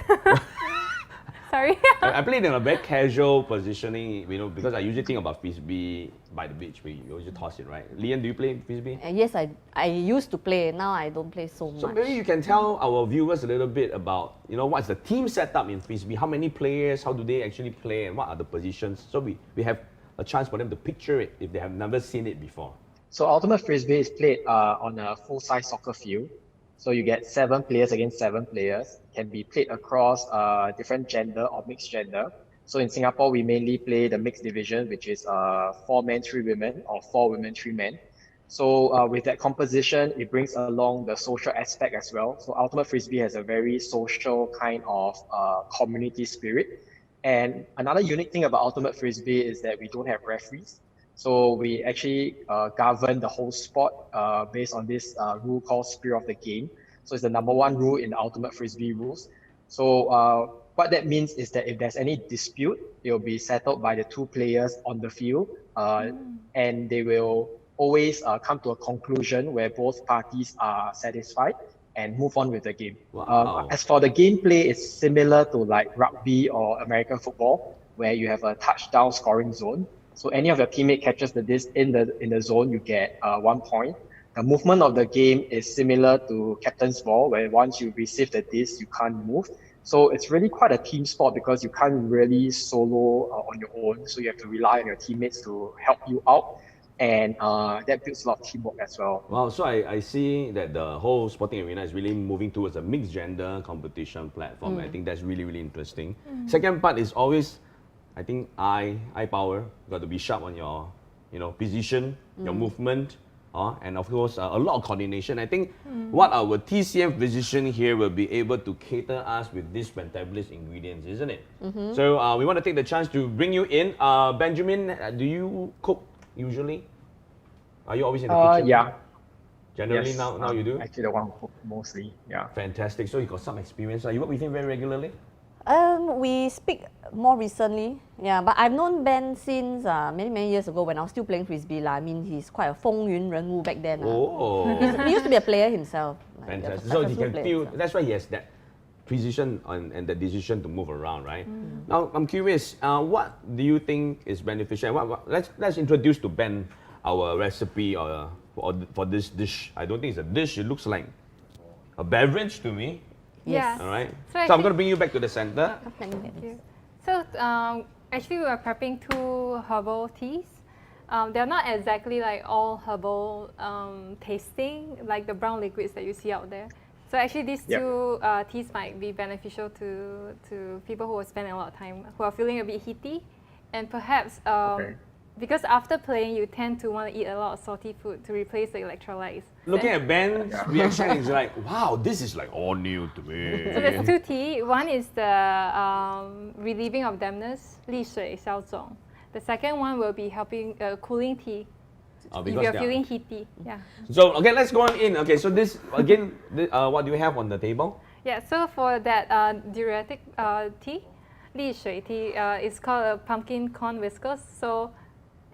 Sorry. I played in a very casual positioning, because I usually think about frisbee by the beach. We usually toss it, right? Liyan, do you play frisbee? Yes, I used to play. Now I don't play so much. So maybe you can tell our viewers a little bit about, what's the team setup in frisbee? How many players? How do they actually play? And what are the positions? So we have a chance for them to picture it if they have never seen it before. So ultimate frisbee is played on a full-size soccer field. So you get 7 players against 7 players. Can be played across different gender or mixed gender. So in Singapore, we mainly play the mixed division, which is 4 men, 3 women, or 4 women, 3 men. So with that composition, it brings along the social aspect as well. So ultimate frisbee has a very social kind of community spirit. And another unique thing about ultimate frisbee is that we don't have referees. So we actually govern the whole sport based on this rule called spirit of the game. So it's the #1 rule in the ultimate frisbee rules. So what that means is that if there's any dispute, it will be settled by the 2 players on the field and they will always come to a conclusion where both parties are satisfied and move on with the game. Wow. As for the gameplay, it's similar to like rugby or American football, where you have a touchdown scoring zone. So any of your teammate catches the disc in the zone, you get 1 point. The movement of the game is similar to captain's ball, where once you receive the disc, you can't move. So it's really quite a team sport because you can't really solo on your own. So you have to rely on your teammates to help you out. And that builds a lot of teamwork as well. Wow, so I see that the whole sporting arena is really moving towards a mixed gender competition platform. I think that's really, really interesting. Second part is always, I think, eye power. You got to be sharp on your, position, your movement, and of course, a lot of coordination. I think what our TCM physician here will be able to cater us with these fantabulous ingredients, isn't it? So we want to take the chance to bring you in. Benjamin, do you cook usually? Are you always in the kitchen? Yeah. Generally, Yes, now you do? Actually, the one who cook mostly, yeah. Fantastic. So you got some experience. You work with him very regularly? We speak more recently, yeah, but I've known Ben since many years ago when I was still playing Frisbee. I mean, he's quite a 风云人物 back then. Oh. He used to be a player himself. Like, a Fantastic. So he successful can player feel, himself. that's why he has that precision and the decision to move around, right? Now, I'm curious, what do you think is beneficial? Let's introduce to Ben our recipe for this dish. I don't think it's a dish, it looks like a beverage to me. Yes. All right. So So I'm going to bring you back to the center. Thank you. So actually, we are prepping 2 herbal teas. They're not exactly like all herbal tasting, like the brown liquids that you see out there. So actually, these 2 teas might be beneficial to people who are spending a lot of time, who are feeling a bit heaty, and perhaps because after playing, you tend to want to eat a lot of salty food to replace the electrolytes. Looking at Ben's reaction, it's like, wow, this is like all new to me. So there's 2 tea. One is the relieving of dampness, 利水消肿. The second one will be helping cooling tea. If you're feeling heaty, yeah. So okay, let's go on in. Okay, so this again, what do you have on the table? Yeah. So for that diuretic tea, 利水 tea, it's called a pumpkin corn whiskers. So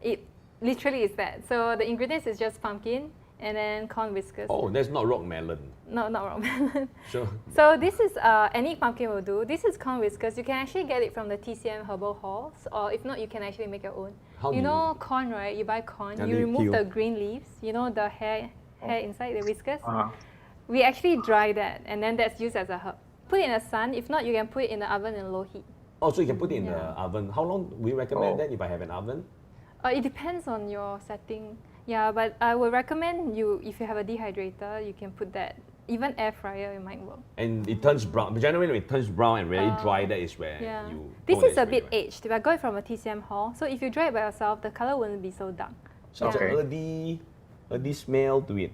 it literally is that. So the ingredients is just pumpkin and then corn whiskers. Oh, that's not rock melon. No, not wrong. Sure. So this is any pumpkin will do. This is corn whiskers. You can actually get it from the TCM herbal halls, or if not, you can actually make your own. How do You know corn, right? You buy corn. And You you remove peel. the green leaves. You know the hair inside the whiskers. Uh-huh. We actually dry that, and then that's used as a herb. Put it in the sun. If not, you can put it in the oven in low heat. Oh, so you can put it in the Yeah. oven. How long we recommend Oh. that if I have an oven? It depends on your setting. Yeah, but I would recommend you, if you have a dehydrator, you can put that. Even air fryer, it might work. And it turns brown. But generally, when it turns brown and really dry, that is where Yeah. you. This know is that a bit ready, right? aged. I got it from a TCM hall. So if you dry it by yourself, the color wouldn't be so dark. Such Okay. a earthy smell to it.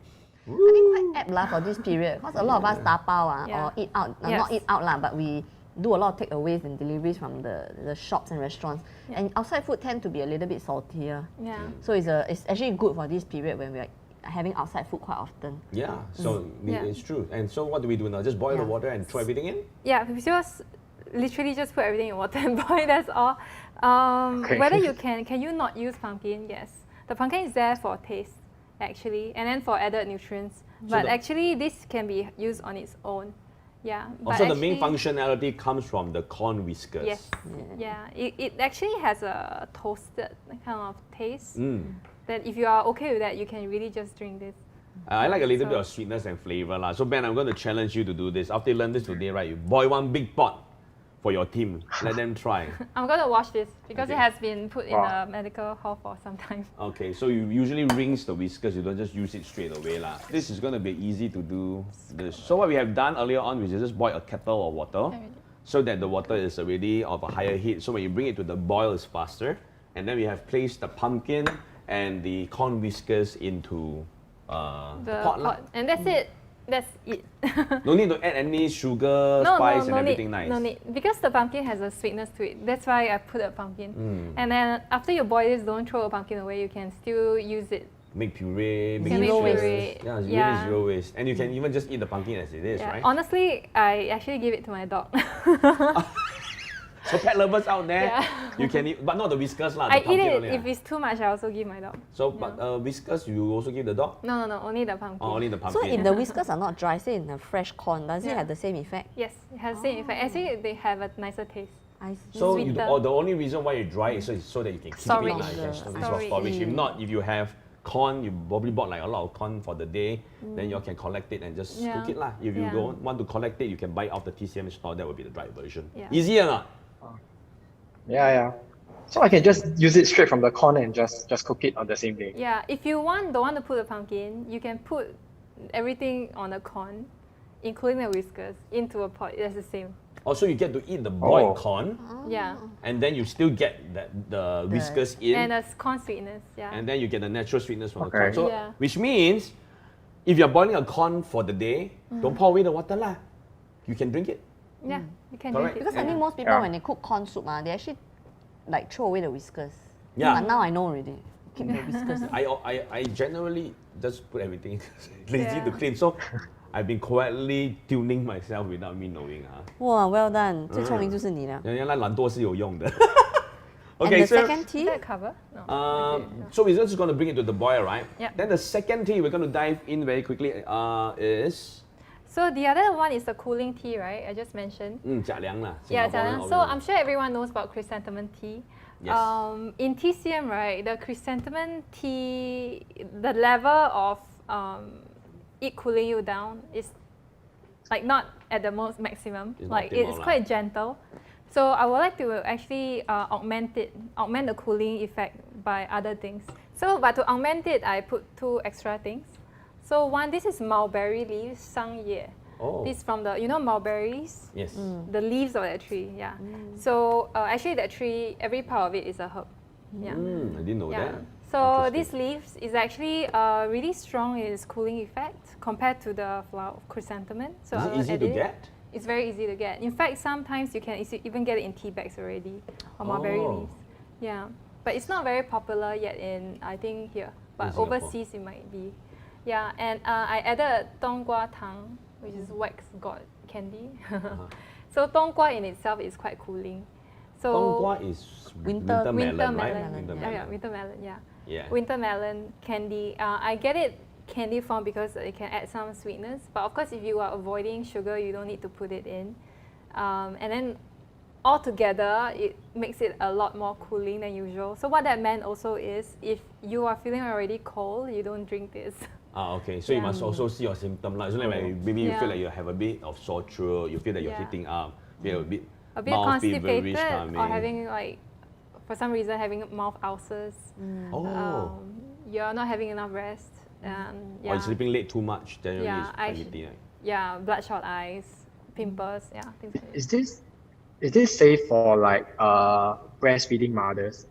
I think quite apt lah for this period because a lot of us tapao Yeah. or eat out, Yes. not eat out lah, but we do a lot of takeaways and deliveries from the shops and restaurants. Yeah. And outside food tend to be a little bit saltier. Yeah. So it's actually good for this period when we're having outside food quite often. Yeah, so Yeah. it's true. And so what do we do now? Just boil the Yeah. water and throw everything in? Yeah, we just literally just put everything in water and boil, that's all. Okay. Whether you can you not use pumpkin? Yes. The pumpkin is there for taste, actually, and then for added nutrients. But the- actually, this can be used on its own. Yeah. But Also, the main actually- functionality comes from the corn whiskers. Yes. Yeah. It actually has a toasted kind of taste. That if you are okay with that, you can really just drink this. I like a little So- bit of sweetness and flavor. lah. So Ben, I'm going to challenge you to do this. After you learn this today, right, you boil one big pot for your team. Let them try. I'm gonna wash this because Okay. it has been put in Wow. a medical hall for some time. Okay, so you usually rinse the whiskers, you don't just use it straight away. lah. This is going to be easy to do. This. So what we have done earlier on, we just boil a kettle of water so that the water is already of a higher heat. So when you bring it to the boil, it's faster. And then we have placed the pumpkin and the corn whiskers into The pot. lah. pot. And that's it. That's it. No need to add any sugar, spice, and everything need, nice. No need. Because the pumpkin has a sweetness to it. That's why I put a pumpkin. Mm. And then after you boil this, don't throw a pumpkin away. You can still use it. Make puree, make can make juice. puree. Yeah, it's Yeah. really zero waste. And you can even just eat the pumpkin as it is, Yeah. right? Honestly, I actually give it to my dog. So pet lovers out there, Yeah. you can eat, but not the Whiskers lah. I the eat pumpkin it. only, If it's too much, I also give my dog. So, but Whiskers, you also give the dog? No, only the pumpkin. Oh, only the So pumpkin. if the whiskers are not dry, say in a fresh corn, does it Yeah. have the same effect? Yes, it has the same effect. Actually, they have a nicer taste. I see. So you, sweeter. the only reason why you dry is so that you can keep Storage. it like Longer. it's for Storage. storage. If not, if you have corn, you probably bought like a lot of corn for the day, then you can collect it and just Yeah. cook it lah. If you Yeah. don't want to collect it, you can buy it off the TCM store. That would be the dry version. Yeah. Easy or not? Yeah. So I can just use it straight from the corn and just cook it on the same day. Yeah, if you don't want to put the pumpkin, you can put everything on the corn, including the whiskers, into a pot. It's the same. Also, you get to eat the boiled Oh. corn, Yeah, and then you still get the whiskers in, and the corn sweetness. Yeah. and then you get the natural sweetness from the Okay. corn. So, Yeah. which means, if you're boiling a corn for the day, don't pour away the water lah. You can drink it. Yeah, you can Correct. drink it. Because I think most people, Yeah. when they cook corn soup, they actually like throw away the whiskers. Yeah. But now I know already. Keep the whiskers. I generally just put everything lazy Yeah. to clean. So I've been quietly tuning myself without me knowing. 哇，well done，最聪明就是你了。原来懒惰是有用的。 And Okay, the so second Is tea, that a cover? No. so we're just going to bring it to the boil, right? Yeah. Then the second tea we're going to dive in very quickly is So the other one is the cooling tea, right? I just mentioned. 假凉啦。 Yeah, Singaporean Jialan. So original. I'm sure everyone knows about chrysanthemum tea. Yes. In TCM, right, the chrysanthemum tea, the level of it cooling you down is like not at the most maximum. It's Like optimal it's lah. quite gentle. So I would like to actually augment the cooling effect by other things. So, but to augment it, I put two extra things. So one, this is mulberry leaves, sang ye. Oh. This from the, mulberries? Yes. The leaves of that tree, yeah. So actually that tree, every part of it is a herb. Yeah. I didn't know Yeah. that. So Interesting. these leaves is actually really strong in its cooling effect compared to the flower of chrysanthemum. So Is I it will easy add to it. get? It's very easy to get. In fact, sometimes you can even get it in tea bags already, or mulberry Oh. leaves. Yeah, but it's not very popular yet in, I think, here. But Singapore. overseas it might be. Yeah, and I added Donggua Tang, which is wax god candy. So Donggua in itself is quite cooling. So Donggua is Winter melon, right? melon. Winter Yeah, melon. winter melon, yeah. Yeah. Winter melon candy. I get it candy form because it can add some sweetness. But of course, if you are avoiding sugar, you don't need to put it in. And then altogether, it makes it a lot more cooling than usual. So what that meant also is, if you are feeling already cold, you don't drink this. Okay, so you Yeah. must also see your symptom lah. So like maybe you feel Yeah. like you have a bit of sore throat, you feel that you're Yeah. heating up, feel a bit, A bit mouth constipated, feverish coming. or having like, for some reason, having mouth ulcers. Oh, You're not having enough rest. or Yeah. you're sleeping late too much. Generally, Yeah, it's quite I- heaty, right? Yeah, bloodshot eyes, pimples, yeah, things like that. Is this safe for like breastfeeding mothers?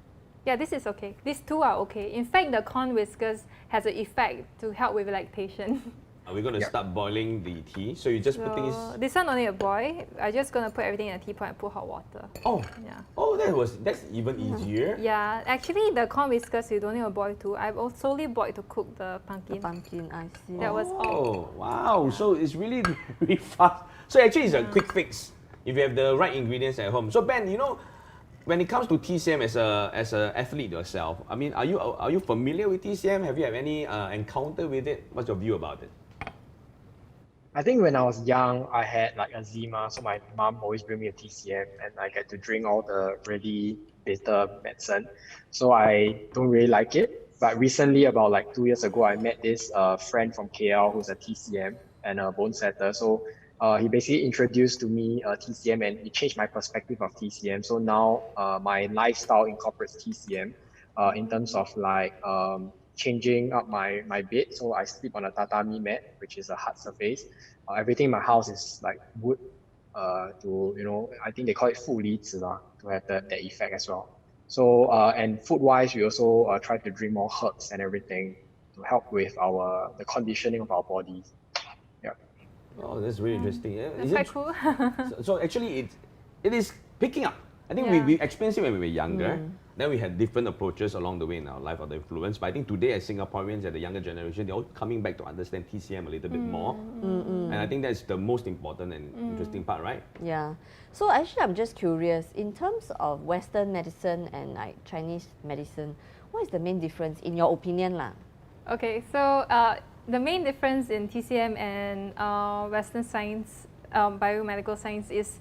Yeah, this is okay. These two are okay. In fact, the corn whiskers has an effect to help with lactation. Are we going to Yeah. start boiling the tea? So you're just putting this. So this one only a boil. I'm just gonna put everything in a teapot and put hot water. Oh, Yeah. oh, that's even easier. Yeah, actually the corn whiskers you don't need to boil too. I've solely boiled to cook the the pumpkin. pumpkin, I see. That was all. Oh, wow. So it's really very fast. So actually, it's a quick fix if you have the right ingredients at home. So Ben, when it comes to TCM as a athlete yourself, I mean, are you familiar with TCM? Have you had any encounter with it? What's your view about it? I think when I was young, I had like eczema, so my mom always bring me a TCM, and I get to drink all the really bitter medicine. So I don't really like it. But recently, about like 2 years ago, I met this friend from KL who's a TCM and a bone setter. So he basically introduced to me TCM, and it changed my perspective of TCM. So now my lifestyle incorporates TCM in terms of like changing up my bed. So I sleep on a tatami mat, which is a hard surface. Everything in my house is like wood I think they call it 负离子 to have that effect as well. So and food wise, we also try to drink more herbs and everything to help with the conditioning of our bodies. Yeah. Oh, that's really interesting. That's Is quite it, cool. so actually, it is picking up. I think Yeah. we experienced it when we were younger. Then we had different approaches along the way in our life of the influence. But I think today, as Singaporeans and the younger generation, they're all coming back to understand TCM a little bit more. And And I think that's the most important and interesting part, right? Yeah. So actually, I'm just curious, in terms of Western medicine and like Chinese medicine, what is the main difference in your opinion lah? Okay, so the main difference in TCM and Western science, biomedical science is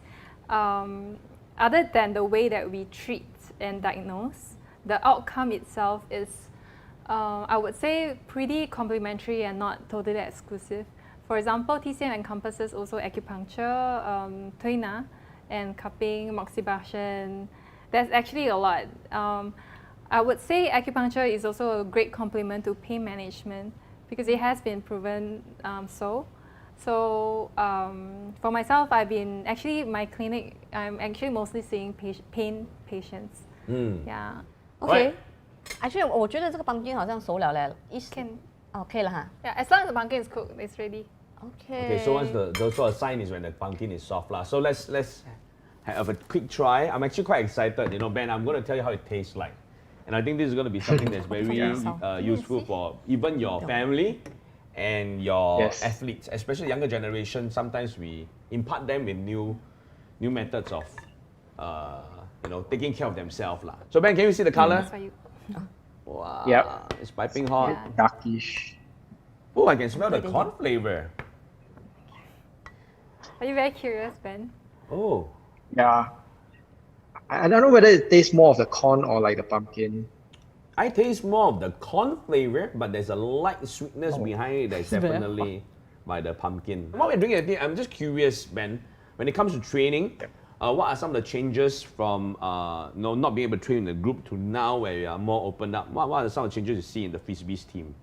other than the way that we treat and diagnose, the outcome itself is, I would say, pretty complementary and not totally exclusive. For example, TCM encompasses also acupuncture, tuina, and cupping, moxibustion. There's actually a lot. I would say acupuncture is also a great complement to pain management because it has been proven so. So for myself, I've been actually my clinic. I'm actually mostly seeing pain patients. Yeah. Okay. Actually, 我觉得这个 pumpkin 好像熟了嘞，Can 可以了哈。 yeah, as long as the pumpkin is cooked, it's ready. Okay. Okay, so once the a sign is when the pumpkin is soft lah. So let's have a quick try. I'm actually quite excited. You know, Ben, I'm going to tell you how it tastes like, and I think this is going to be something that's very useful for even your family and your athletes, especially younger generation. Sometimes we impart them with new methods of taking care of themselves lah. So Ben, can you see the color? That's why you. Wow. Yep. It's piping hot. Yeah. Darkish. Oh, I can smell the corn flavor. Are you very curious, Ben? Oh. Yeah. I don't know whether it tastes more of the corn or like the pumpkin. I taste more of the corn flavor, but there's a light sweetness behind it that's definitely by the pumpkin. While we're drinking it, I'm just curious, Ben, when it comes to training, what are some of the changes from not being able to train in a group to now where you are more opened up? What are some of the changes you see in the Frisbees team?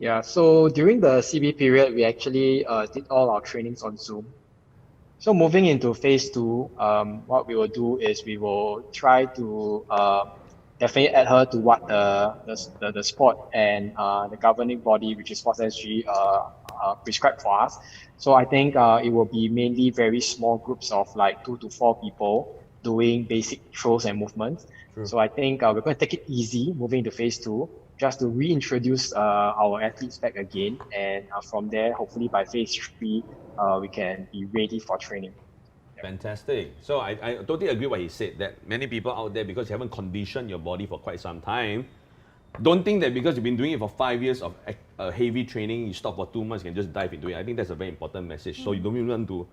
Yeah, so during the CB period, we actually did all our trainings on Zoom. So moving into phase 2, what we will do is we will try to definitely adhere to what the sport and the governing body, which is Sports SG, prescribed for us. So I think it will be mainly very small groups of like 2 to 4 people doing basic throws and movements. True. So I think we're going to take it easy moving into phase 2, just to reintroduce our athletes back again. And from there, hopefully by phase 3, we can be ready for training. Fantastic. So I totally agree what he said, that many people out there, because you haven't conditioned your body for quite some time, don't think that because you've been doing it for 5 years of heavy training, you stop for 2 months, you can just dive into it. I think that's a very important message. So you don't even want to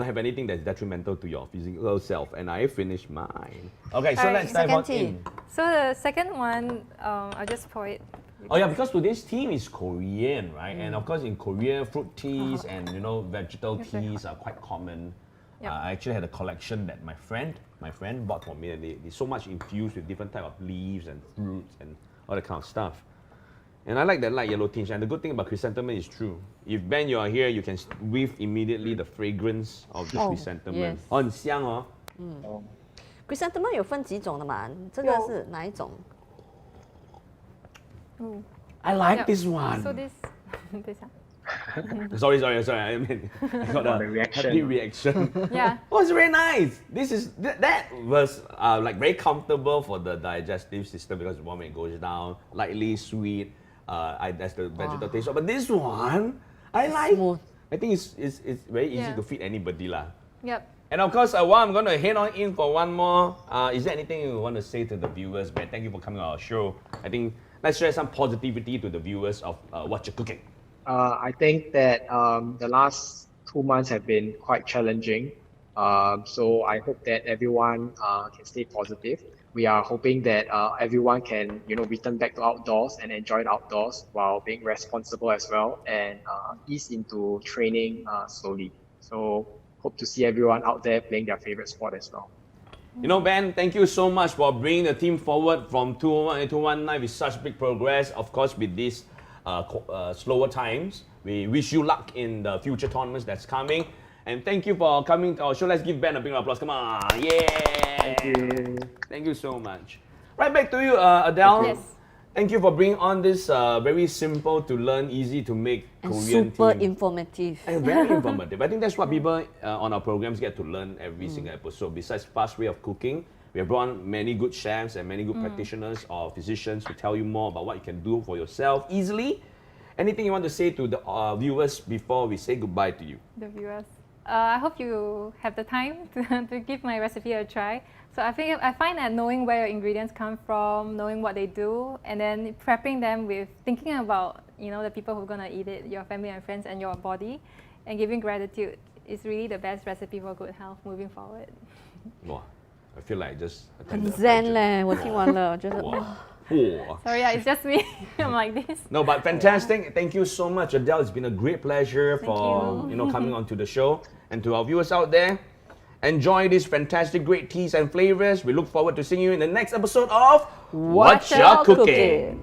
have anything that's detrimental to your physical self. And I finished mine. Okay, so let's dive on in. So the second one, I'll just pour it. Oh yeah, because today's theme is Korean, right? And of course in Korea, fruit teas and vegetable teas are quite common. Yep. I actually had a collection that my friend bought for me, and they so much infused with different type of leaves and fruits and all that kind of stuff. And I like that light yellow tinge. And the good thing about chrysanthemum is true. If Ben, you are here, you can whiff immediately the fragrance of the chrysanthemum. yes. 哦，很香哦。 Chrysanthemum 有分几种的嘛？这个是哪一种？ Ooh. I like Yep. this one. So this, this Sorry. I mean, I got a The reaction. happy reaction. yeah. Oh, it's very nice. This is that was like very comfortable for the digestive system because the moment it goes down, lightly sweet. That's the vegetable taste. But this one, I like. Smooth. I think it's very easy Yeah. to feed anybody lah. Yep. And of course, while I'm going to head on in for one more, is there anything you want to say to the viewers, Ben? Thank you for coming on our show. I think let's share some positivity to the viewers of Wot'cha Cooking. I think that the last 2 months have been quite challenging. So I hope that everyone can stay positive. We are hoping that everyone can, return back to outdoors and enjoy the outdoors while being responsible as well and ease into training slowly. So hope to see everyone out there playing their favorite sport as well. Ben, thank you so much for bringing the team forward from 201 to 219 with such big progress. Of course, with these slower times, we wish you luck in the future tournaments that's coming. And thank you for coming to our show. Let's give Ben a big round of applause. Come on. Yeah. Thank you. Thank you so much. Right back to you, Adele. Yes. Thank you for bringing on this very simple to learn, easy to make And Korean super team. informative. And very informative. I think that's what people on our programs get to learn every single episode. Besides fast way of cooking, we have brought on many good chefs and many good practitioners or physicians to tell you more about what you can do for yourself easily. Anything you want to say to the viewers before we say goodbye to you? The viewers. I hope you have the time to give my recipe a try. So I find that knowing where your ingredients come from, knowing what they do, and then prepping them with thinking about the people who are gonna eat it, your family and friends, and your body, and giving gratitude is really the best recipe for good health moving forward. Wow, I feel like just 很 zen 嘞，我听完了，觉得 Wow. 哇。 Sorry, it's just me. I'm like this. No, but fantastic. Thank you so much, Adele. It's been a great pleasure Thank for you. coming onto the show. And to our viewers out there, enjoy these fantastic, great teas and flavors. We look forward to seeing you in the next episode of Wot'cha Cooking.